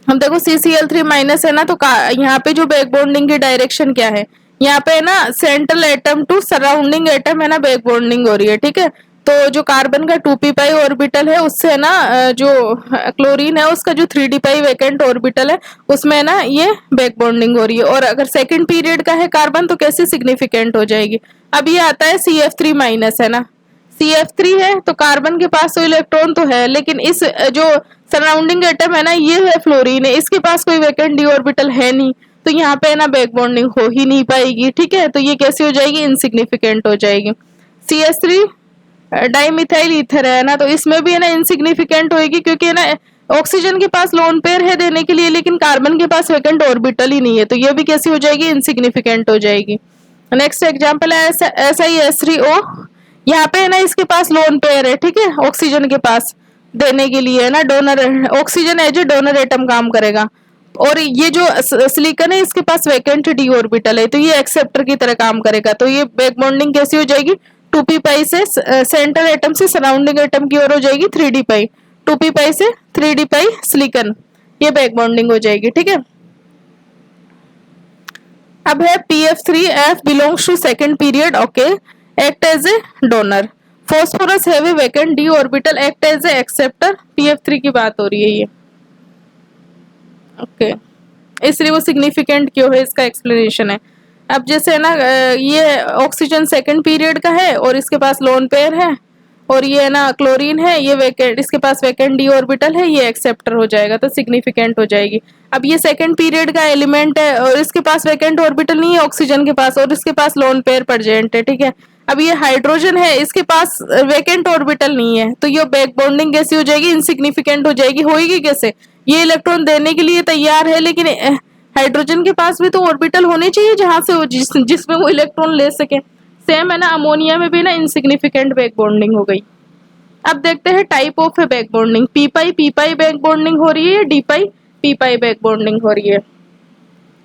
हम देखो CCl3 माइनस है ना, तो यहाँ पे जो बैक बॉन्डिंग की डायरेक्शन क्या है, यहाँ पे है ना central atom to surrounding atom है ना बैक बॉन्डिंग हो रही है, ठीक है। तो जो कार्बन का 2p पाई ऑर्बिटल है उससे है ना जो क्लोरीन है उसका जो 3d पाई वैकेंट ऑर्बिटल है उसमें है ना ये बैक बॉन्डिंग हो रही है, और अगर सेकंड पीरियड का है कार्बन तो कैसे सिग्निफिकेंट हो जाएगी। अब ये आता है CF3 माइनस है ना, CF3 है तो कार्बन के पास तो इलेक्ट्रॉन तो है, लेकिन इस जो सराउंडिंग एटम है ना ये है फ्लोरीन है, इसके पास कोई वैकेंट डी ऑर्बिटल है नहीं, तो यहाँ पे है ना बैक बॉन्डिंग हो ही नहीं पाएगी, ठीक है। तो ये कैसे हो जाएगी, इनसिग्निफिकेंट हो जाएगी। CH3 डाइमिथाइल ईथर है ना, तो इसमें भी है ना इनसिग्निफिकेंट होगी, क्योंकि है ना ऑक्सीजन के पास लोन पेयर है देने के लिए, लेकिन कार्बन के पास वैकेंट ऑर्बिटल ही नहीं है, तो ये भी कैसी हो जाएगी, इनसिग्निफिकेंट हो जाएगी। नेक्स्ट एग्जांपल है SiS3O, यहाँ पे है ना इसके पास लोन पेयर है, ठीक है, ऑक्सीजन के पास देने के लिए है ना donor, oxygen as a donor atom काम करेगा। और ये जो सिलिकॉन है इसके पास वैकेंट डी ऑर्बिटल है, तो ये एक्सेप्टर की तरह काम करेगा। तो ये बैक बॉन्डिंग कैसी हो जाएगी, 2p पाई से सेंटर एटम से सराउंडिंग एटम की ओर हो जाएगी 3d पाई, 2p पाई से 3d पाई सिलिकॉन, ये बैक बॉन्डिंग हो जाएगी, ठीक है। अब है PF3F belongs to second period, okay, act as a donor. Phosphorus have a vacant d orbital, act as a acceptor. PF3 की बात हो रही है ये, ओके, इसलिए वो सिग्निफिकेंट क्यों है इसका एक्सप्लेनेशन है। अब जैसे है ना ये ऑक्सीजन सेकंड पीरियड का है और इसके पास लोन पेयर है, और ये है ना क्लोरीन है, ये वैकेंट, इसके पास वैकेंट डी ऑर्बिटल है, ये एक्सेप्टर हो जाएगा, तो सिग्निफिकेंट हो जाएगी। अब ये सेकंड पीरियड का एलिमेंट है और इसके पास वैकेंट ऑर्बिटल नहीं है ऑक्सीजन के पास, और इसके पास लोन पेयर प्रेजेंट है, ठीक है। अब ये हाइड्रोजन है, इसके पास वैकेंट ऑर्बिटल नहीं है, तो ये बैक बॉन्डिंग कैसी हो जाएगी, इनसिग्निफिकेंट हो जाएगी। होगी कैसे, ये इलेक्ट्रॉन देने के लिए तैयार है, लेकिन हाइड्रोजन के पास भी तो ऑर्बिटल होने चाहिए जहां से वो जिसमें वो इलेक्ट्रॉन ले सके। सेम है ना अमोनिया में भी ना इनसिग्निफिकेंट बैक बॉन्डिंग हो गई। अब देखते हैं type of back bonding, P pi back bonding हो रही है, डी पाई पी पाई बैक बॉन्डिंग हो रही है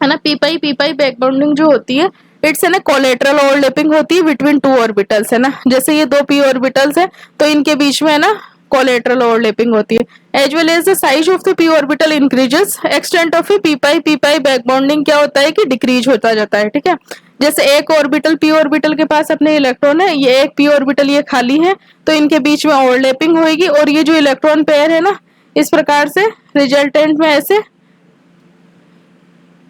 ना। पी पाई बैक बॉन्डिंग जो होती है इट्स है ना कोलेटरल ओवरलैपिंग होती है बिटवीन टू ऑर्बिटल्स, है ना। जैसे ये दो पी ऑर्बिटल्स है तो इनके बीच में है ना कोलेटरल ओवरलैपिंग होती है। As well as the size of the p orbital increases, extent of p pi back bonding क्या होता है कि डिक्रीज होता जाता है, ठीक है। जैसे एक ऑर्बिटल पी ऑर्बिटल के पास अपने इलेक्ट्रॉन है, ये एक पी ऑर्बिटल ये खाली है, तो इनके बीच में ओवरलैपिंग होगी, और ये जो इलेक्ट्रॉन पेयर है ना इस प्रकार से रिजल्टेंट में ऐसे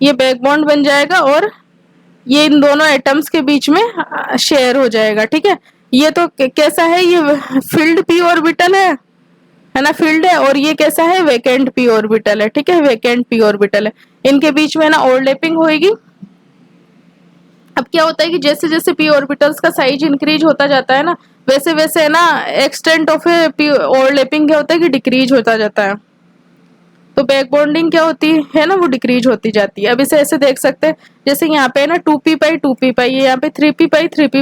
ये बैक बॉन्ड बन जाएगा, और ये इन दोनों एटम्स के बीच में शेयर हो जाएगा, ठीक है। ये तो कैसा है, ये फील्ड पी ऑर्बिटल है ना, फील्ड है, और ये कैसा है, वैकेंट पी ऑर्बिटल है, ठीक है, वैकेंट पी ऑर्बिटल है। इनके बीच में ना ओवरलैपिंग होगी। अब क्या होता है कि जैसे जैसे पी ऑर्बिटल्स का साइज इंक्रीज होता जाता है ना, वैसे वैसे है ना एक्सटेंट ऑफ पी ओवरलैपिंग क्या होता है कि डिक्रीज होता जाता है, तो बैक बॉन्डिंग क्या होती है ना वो डिक्रीज होती जाती है। अब इसे ऐसे देख सकते हैं, जैसे यहाँ पे है ना 2p पाई है, यहाँ पे 3p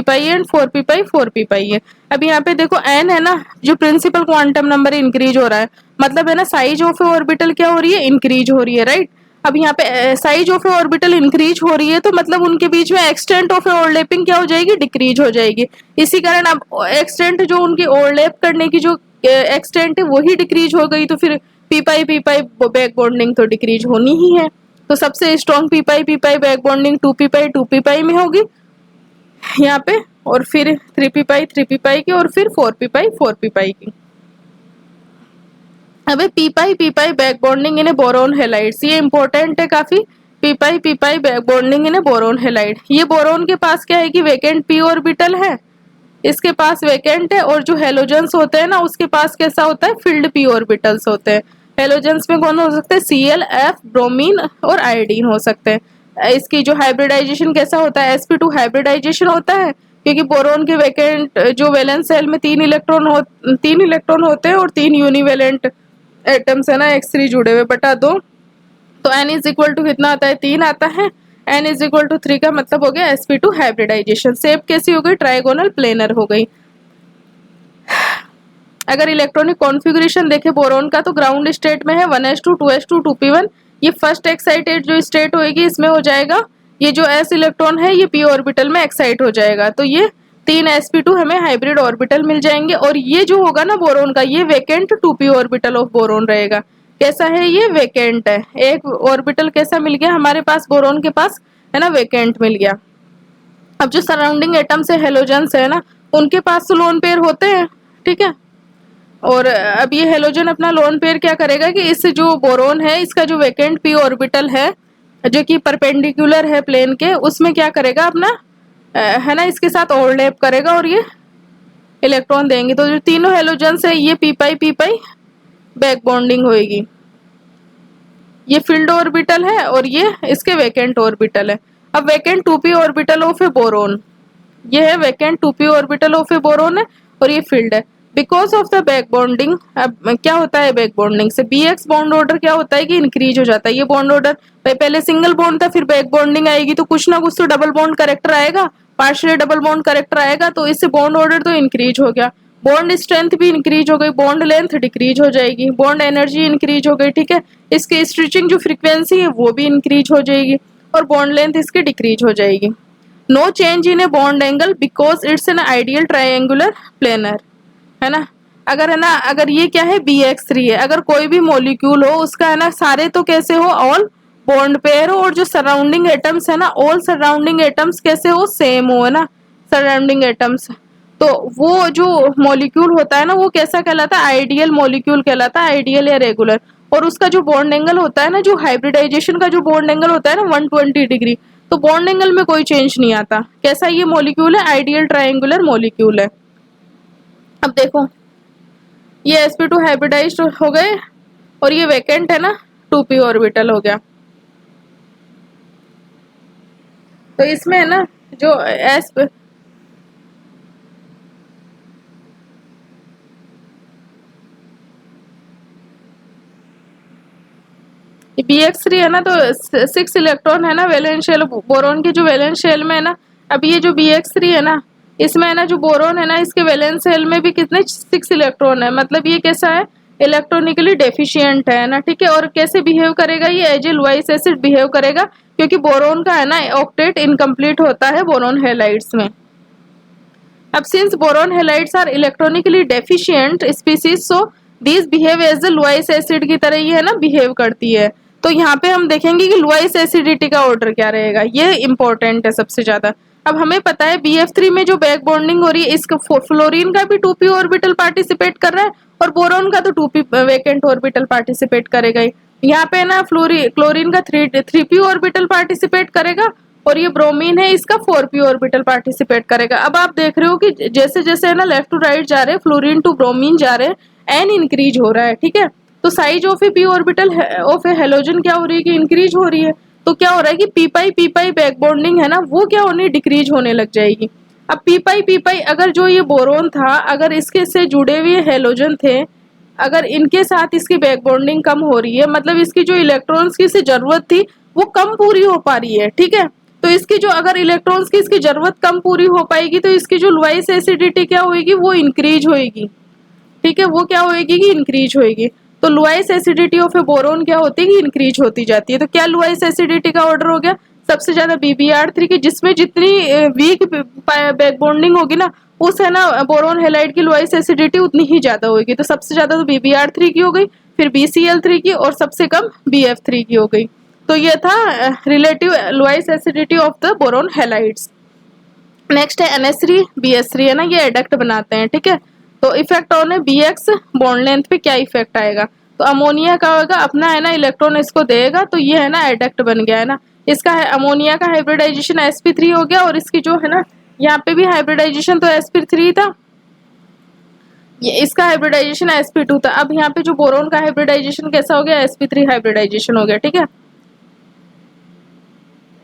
पाई है, एंड 4p पाई है। अब यहाँ पे देखो n है ना, जो प्रिंसिपल क्वांटम नंबर इंक्रीज हो रहा है, मतलब है ना साइज ऑफ ऑर्बिटल क्या हो रही है, इंक्रीज हो रही है, राइट। अब यहाँ पे साइज ऑफ ऑर्बिटल इंक्रीज हो रही है, तो मतलब उनके बीच में एक्सटेंट ऑफ ओवरलैपिंग क्या हो जाएगी, डिक्रीज हो जाएगी। इसी कारण अब एक्सटेंट जो उनकी ओवरलैप करने की जो एक्सटेंट है वही डिक्रीज हो गई, तो फिर पी पाई बैक बॉन्डिंग तो डिक्रीज होनी ही है। तो सबसे strong P pi back bonding 2p पाई में होगी यहाँ पे, और फिर 3p पाई की, और फिर 4p पाई की। अब P pi back bonding in boron halides, ये इंपॉर्टेंट है काफी। P pi back bonding in boron halide, ये बोरोन के पास क्या है कि वैकेंट पी ऑर्बिटल है, इसके पास वैकेंट है, और जो हेलोजेंस होते हैं ना उसके पास कैसा होता है, फील्ड पी ऑर्बिटल्स होते हैं। हेलोजेंस में कौन हो सकते हैं, Cl, F, ब्रोमीन और आयोडीन हो सकते हैं। इसकी जो हाइब्रिडाइजेशन कैसा होता है, sp2 हाइब्रिडाइजेशन होता है, क्योंकि बोरोन के वैकेंट जो वैलेंस सेल में 3 इलेक्ट्रॉन होते हैं, और 3 यूनिवैलेंट एटम्स है ना x3 जुड़े हुए बटा 2, तो n इज इक्वल टू कितना आता है, 3 आता है। n इज इक्वल टू 3 का मतलब हो गया sp2 हाइब्रिडाइजेशन। शेप कैसी हो गई, ट्राइगोनल प्लेनर हो गई। अगर इलेक्ट्रॉनिक कॉन्फ़िगरेशन देखे बोरोन का, तो ग्राउंड स्टेट में है 1s2 2s2 2p1, ये फर्स्ट एक्साइटेड जो स्टेट होगी इसमें हो जाएगा, ये जो s इलेक्ट्रॉन है ये p ऑर्बिटल में एक्साइट हो जाएगा, तो ये 3 sp2 हमें हाइब्रिड ऑर्बिटल मिल जाएंगे। और ये जो होगा ना बोरोन का, ये vacant 2p orbital of boron रहेगा। कैसा है, ये वैकेंट है, एक ऑर्बिटल कैसा मिल गया हमारे पास, बोरोन के पास है ना वैकेंट मिल गया। अब जो सराउंडिंग एटम्स है हेलोजेंस है ना, उनके पास तो लोन पेयर होते हैं, ठीक है। और अब ये हेलोजन अपना लोन पेयर क्या करेगा कि इस जो बोरोन है इसका जो वैकेंट पी ऑर्बिटल है जो कि परपेंडिकुलर है प्लेन के, उसमें क्या करेगा अपना है ना इसके साथ ओवरलैप करेगा, और ये इलेक्ट्रॉन देंगे। तो जो तीनों हेलोजेंस है ये पी पाई बैक बॉन्डिंग होगी। ये फील्ड ऑर्बिटल है और ये इसके वैकेंट ऑर्बिटल है। अब vacant 2p orbital of a boron, ये है vacant 2p orbital of a boron है, और ये फील्ड है। Because of the back bonding. अब क्या होता है बैक बॉन्डिंग से, बी एक्स बॉन्ड ऑर्डर क्या होता है कि इंक्रीज हो जाता है। ये बॉन्ड ऑर्डर पहले सिंगल बॉन्ड था, फिर बैक बॉन्डिंग आएगी तो कुछ ना कुछ तो डबल बॉन्ड करेक्टर आएगा, पार्शियली डबल बॉन्ड करेक्टर आएगा, तो इससे बॉन्ड ऑर्डर तो इंक्रीज हो गया, बॉन्ड स्ट्रेंथ भी इंक्रीज हो गई, बॉन्ड लेंथ डिक्रीज हो जाएगी, बॉन्ड एनर्जी इंक्रीज हो गई, ठीक है। इसकी स्ट्रेचिंग जो फ्रीक्वेंसी है वो भी इंक्रीज हो जाएगी और बॉन्ड लेंथ इसकी डिक्रीज हो जाएगी। No change in a bond angle because it's an ideal triangular planar, है ना। अगर है ना, अगर ये क्या है BX3 है, अगर कोई भी मॉलिक्यूल हो उसका है ना सारे तो कैसे हो, ऑल बॉन्ड पेयर हो, और जो सराउंडिंग एटम्स है ना, ऑल सराउंडिंग एटम्स कैसे हो, सेम हो, है ना, सराउंडिंग एटम्स। तो वो जो मॉलिक्यूल होता है ना वो कैसा कहलाता है, आइडियल मॉलिक्यूल कहलाता है, आइडियल या रेगुलर। और उसका जो बॉन्ड एंगल होता है ना, जो हाइब्रिडाइजेशन का जो बॉन्ड एंगल होता है ना 120 डिग्री, तो बॉन्ड एंगल में कोई चेंज नहीं आता। कैसा ये मॉलिक्यूल है, आइडियल ट्राइंगुलर मॉलिक्यूल है। अब देखो ये sp2 हाइब्रिडाइज्ड हो गए और ये वैकेंट है ना 2p ऑर्बिटल हो गया। तो इसमें है ना जो BX3 है ना, तो 6 इलेक्ट्रॉन है ना वैलेंस शेल, बोरोन के जो वैलेंस शेल में है ना। अब ये जो BX3 है ना, इसमें है ना जो बोरोन है ना, इसके वैलेंस शेल में भी कितने 6 इलेक्ट्रॉन है, मतलब ये कैसा है, इलेक्ट्रॉनिकली डेफिशिएंट है ना, ठीक है। और कैसे बिहेव करेगा ये, as a Lewis acid behave करेगा, क्योंकि बोरोन का है ना ऑक्टेट इनकम्प्लीट होता है बोरोन हैलाइड्स में। अब since boron halides are electronically deficient species, so these behave as a Lewis acid की तरह ये है ना बिहेव करती है। तो यहाँ पे हम देखेंगे कि लुईस एसिडिटी का ऑर्डर क्या रहेगा, ये इंपॉर्टेंट है सबसे ज्यादा। अब हमें पता है BF3 में जो बैक बॉन्डिंग हो रही है, इसका फ्लोरीन का भी 2p ऑर्बिटल पार्टिसिपेट कर रहा है और बोरोन का तो 2p वैकेंट ऑर्बिटल पार्टिसिपेट करेगा ही। यहाँ पे ना क्लोरीन का 3p ऑर्बिटल पार्टिसिपेट करेगा और ये ब्रोमीन है इसका 4p ऑर्बिटल पार्टिसिपेट करेगा। अब आप देख रहे हो कि जैसे जैसे है ना लेफ्ट टू राइट जा रहे हैं, फ्लोरीन टू ब्रोमीन जा रहे हैं, एन इंक्रीज हो रहा है, ठीक है। तो size of A p orbital of A halogen क्या हो रही है कि इंक्रीज हो रही है। तो क्या हो रहा है कि p बैक बॉन्डिंग है ना वो क्या होनी, डिक्रीज होने लग जाएगी। अब p अगर जो ये बोरोन था, अगर इसके से जुड़े हुए हेलोजन थे, अगर इनके साथ इसकी बैक बॉन्डिंग कम हो रही है, मतलब इसकी जो इलेक्ट्रॉन्स की से जरूरत थी वो कम पूरी हो पा रही है, ठीक है। तो इसकी जो अगर इलेक्ट्रॉन्स की इसकी जरूरत कम पूरी हो पाएगी तो इसकी जो लुईस एसिडिटी क्या होगी, वो इंक्रीज होगी, ठीक है। वो क्या होगी कि इंक्रीज होगी। तो Lewis acidity of a boron क्या होती है कि इंक्रीज होती जाती है। तो क्या लुईस एसिडिटी का ऑर्डर हो गया, सबसे ज्यादा BBr3 की, जिसमें जितनी वीक बैक बॉन्डिंग होगी ना उस है ना बोरोन हैलाइड की लुईस एसिडिटी उतनी ही ज्यादा होगी। तो सबसे ज्यादा तो BBr3 की हो गई, फिर BCl3 की, और सबसे कम BF3 की हो गई। तो ये था relative Lewis acidity of the boron halides. Next है NH3 BH3 है ना, ये एडक्ट बनाते हैं, ठीक है। तो इफेक्ट ऑन है BX बॉन्ड लेंथ पे क्या इफेक्ट आएगा, तो अमोनिया का होगा अपना है ना इलेक्ट्रॉन इसको देगा, तो ये है ना एडक्ट बन गया है ना। इसका है अमोनिया का हाइब्रिडाइजेशन sp3 हो गया, और इसकी जो है ना यहाँ पे भी हाइब्रिडाइजेशन तो sp3 था, ये इसका हाइब्रिडाइजेशन sp2 था। अब यहाँ पे जो बोरोन का हाइब्रिडाइजेशन कैसा हो गया, sp3 हाइब्रिडाइजेशन हो गया, ठीक है।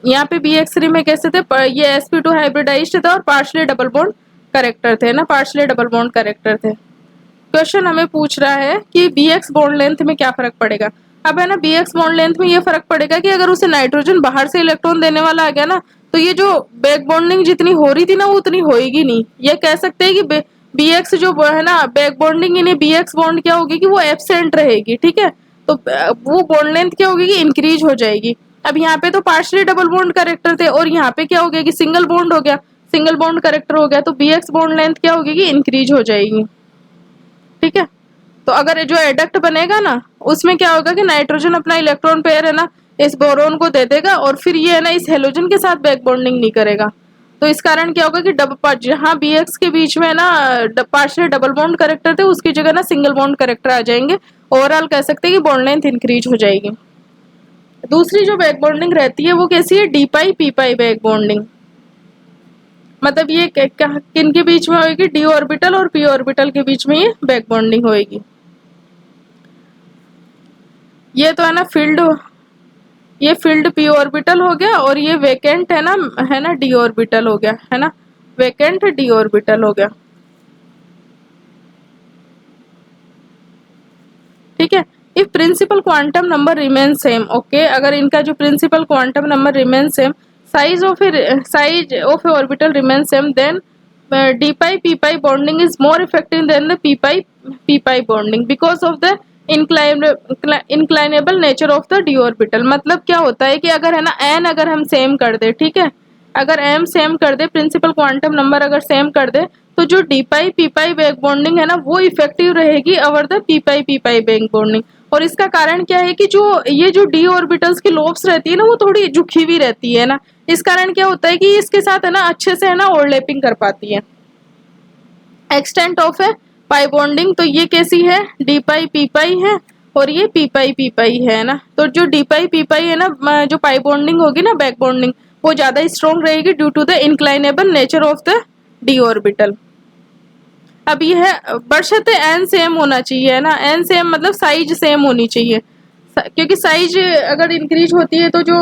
यहाँ पे BX3 में कैसे थे, ये sp2 हाइब्रिडाइज्ड था और पार्शियली डबल बॉन्ड करेक्टर थे ना, पार्शियली डबल बॉन्ड करेक्टर थे। क्वेश्चन हमें पूछ रहा है कि BX बॉन्ड लेंथ में क्या फर्क पड़ेगा। अब है ना BX बॉन्ड लेंथ में ये फर्क पड़ेगा कि अगर उसे नाइट्रोजन बाहर से इलेक्ट्रॉन देने वाला आ गया ना, तो ये जो बैक बॉन्डिंग जितनी हो रही थी ना वो उतनी होएगी नहीं। ये कह सकते हैं कि BX जो है ना बैक बॉन्डिंग इन्हें BX बॉन्ड क्या होगी कि वो एब्सेंट रहेगी, ठीक है। तो वो बॉन्ड लेंथ क्या होगी कि इंक्रीज हो जाएगी। अब यहाँ पे तो पार्शियली डबल बॉन्ड करेक्टर थे और यहाँ पे क्या हो गया कि सिंगल बॉन्ड हो गया, सिंगल बॉन्ड करेक्टर हो गया, तो BX बॉन्ड लेंथ क्या होगी कि इंक्रीज हो जाएगी, ठीक है। तो अगर जो एडक्ट बनेगा ना उसमें क्या होगा कि नाइट्रोजन अपना इलेक्ट्रॉन पेयर है ना इस बोरोन को दे देगा और फिर ये है ना इस हेलोजन के साथ बैक बॉन्डिंग नहीं करेगा। तो इस कारण क्या होगा कि जहाँ BX के बीच में ना पार्शियल डबल बॉन्ड करेक्टर थे उसकी जगह ना सिंगल बॉन्ड करेक्टर आ जाएंगे। ओवरऑल कह सकते हैं कि बॉन्ड लेंथ इंक्रीज हो जाएगी। दूसरी जो बैक बॉन्डिंग रहती है वो कैसी है, डी पाई पी पाई बैक बॉन्डिंग। मतलब ये किन के बीच में होगी, डी ऑर्बिटल और पी ऑर्बिटल के बीच में ये बैक बॉन्डिंग होगी। ये तो है ना फील्ड, ये फील्ड पी ऑर्बिटल हो गया और ये वेकेंट है ना डी ऑर्बिटल हो गया, है ना वैकेंट डी ऑर्बिटल हो गया। If principal quantum number remain same, okay, अगर इनका जो principal quantum number remain same, size of a orbital remain same, then d pi p pi bonding is more effective than the p pi bonding because of the inclinable nature of the d orbital। मतलब क्या होता है कि अगर है ना n अगर हम सेम कर दे, ठीक है, अगर m सेम कर दे, प्रिंसिपल क्वांटम नंबर अगर सेम कर दे, तो जो d pi p pi back bonding है ना वो इफेक्टिव रहेगी over the p pi back bonding. और इसका कारण क्या है कि जो ये जो d ऑर्बिटल्स की लोब्स रहती है ना वो थोड़ी झुकी हुई रहती है ना, इस कारण क्या होता है कि इसके साथ है ना अच्छे से है ना ओवरलैपिंग कर पाती है। एक्सटेंट ऑफ है पाई बॉन्डिंग, तो ये कैसी है, डी पाई पी पाई है और ये पी पाई है ना। तो जो डी पाई पी पाई है ना, जो पाई बॉन्डिंग होगी ना बैक बॉन्डिंग, वो ज्यादा स्ट्रॉन्ग रहेगी due to the inclinable nature of the D orbital. अब ये है बशर्ते एन सेम होना चाहिए है ना, एन सेम मतलब साइज सेम होनी चाहिए, क्योंकि साइज अगर इंक्रीज होती है तो जो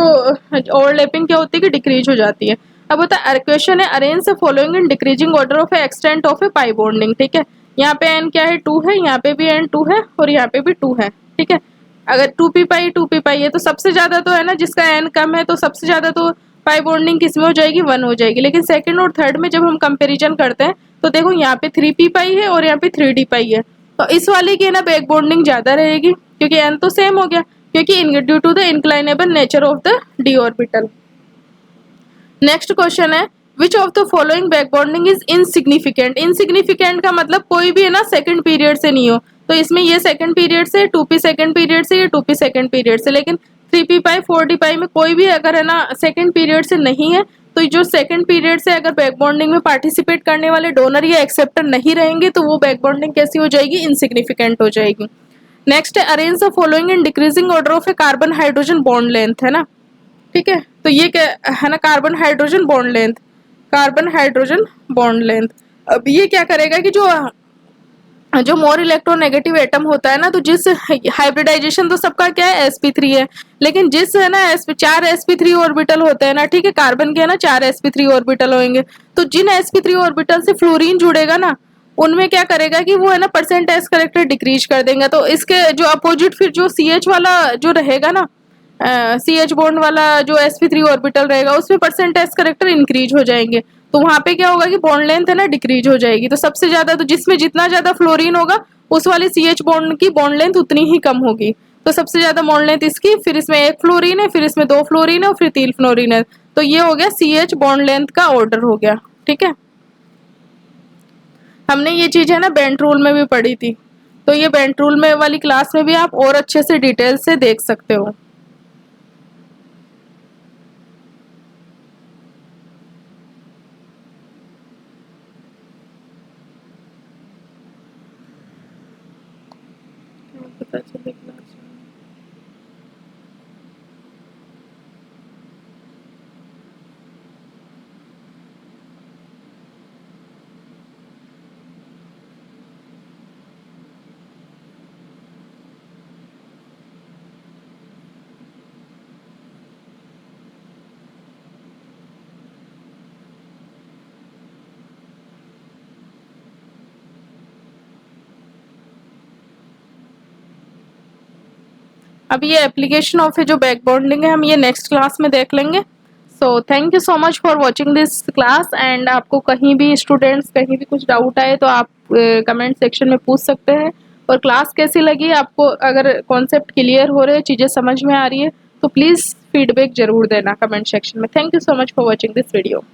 ओवरलैपिंग क्या होती है कि डिक्रीज हो जाती है। अब होता है क्वेश्चन है arrange the following in decreasing order of extent of A pi bonding, ठीक है, यहाँ पे एन क्या है 2 है, यहाँ पे भी एन 2 है और यहाँ पे भी 2 है, ठीक है। अगर 2p पाई है तो सबसे ज्यादा तो है ना जिसका एन कम है तो सबसे ज्यादा तो पाई बॉन्डिंग किस में हो जाएगी, 1 हो जाएगी। लेकिन सेकंड और थर्ड में जब हम कंपेरिजन करते हैं तो देखो यहाँ पे 3p पाई है और यहाँ पे 3d पाई है, तो इस वाले की ना बैक बॉन्डिंग ज्यादा रहेगी क्योंकि एन तो सेम हो गया, क्योंकि due to the inclinable nature of the D orbital. Next question है which of the following back bonding is insignificant. Insignificant का मतलब कोई भी है ना सेकंड पीरियड से नहीं हो, तो इसमें ये सेकंड पीरियड से, 2p सेकंड पीरियड से, ये 2p सेकंड पीरियड से, लेकिन 3p पाई 4d पाई में कोई भी अगर है ना सेकंड पीरियड से नहीं है, तो जो सेकंड पीरियड से अगर बैक बॉन्डिंग में पार्टिसिपेट करने वाले डोनर या एक्सेप्टर नहीं रहेंगे तो वो बैक बॉन्डिंग कैसी हो जाएगी, इनसिग्निफिकेंट हो जाएगी। नेक्स्ट है arrange the following in decreasing order of A carbon hydrogen bond length, है ना, ठीक है, तो ये क्या है ना carbon hydrogen bond length, carbon hydrogen bond length. अब ये क्या करेगा कि जो मोर इलेक्ट्रोनेगेटिव एटम होता है ना, तो जिस हाइब्रिडाइजेशन तो सबका क्या है sp3 है, लेकिन जिस है ना 4 sp3 ऑर्बिटल होते हैं ना, ठीक है, कार्बन के है ना 4 sp3 ऑर्बिटल होंगे, तो जिन sp3 ऑर्बिटल से फ्लोरीन जुड़ेगा ना उनमें क्या करेगा कि वो है ना परसेंट एस करेक्टर डिक्रीज कर देंगे, तो इसके जो अपोजिट फिर जो CH वाला जो रहेगा ना, CH बॉन्ड वाला जो sp3 ऑर्बिटल रहेगा उसमें परसेंट एस करेक्टर इंक्रीज हो जाएंगे, तो वहां पे क्या होगा कि बॉन्ड लेंथ है ना डिक्रीज हो जाएगी। तो सबसे ज्यादा तो जिसमें जितना ज्यादा फ्लोरीन होगा उस वाले CH बॉन्ड की बॉन्ड लेंथ उतनी ही कम होगी, तो सबसे ज्यादा बॉन्ड लेंथ इसकी, फिर इसमें 1 फ्लोरीन है, फिर इसमें 2 फ्लोरीन है और फिर 3 फ्लोरीन है, तो ये हो गया CH बॉन्ड लेंथ का ऑर्डर हो गया, ठीक है। हमने ये चीज है ना बेंट रूल में भी पढ़ी थी, तो ये बेंट रूल में वाली क्लास में भी आप और अच्छे से डिटेल से देख सकते हो। पता चले क्लास में। अब ये एप्लीकेशन ऑफ है जो बैक बॉन्डिंग है हम ये नेक्स्ट क्लास में देख लेंगे। So thank you so much for watching this class, and आपको कहीं भी स्टूडेंट्स कहीं भी कुछ डाउट आए तो आप कमेंट सेक्शन में पूछ सकते हैं। और क्लास कैसी लगी आपको, अगर कॉन्सेप्ट क्लियर हो रहे हैं, चीज़ें समझ में आ रही है तो प्लीज़ फीडबैक जरूर देना कमेंट सेक्शन में। Thank you so much for watching this video.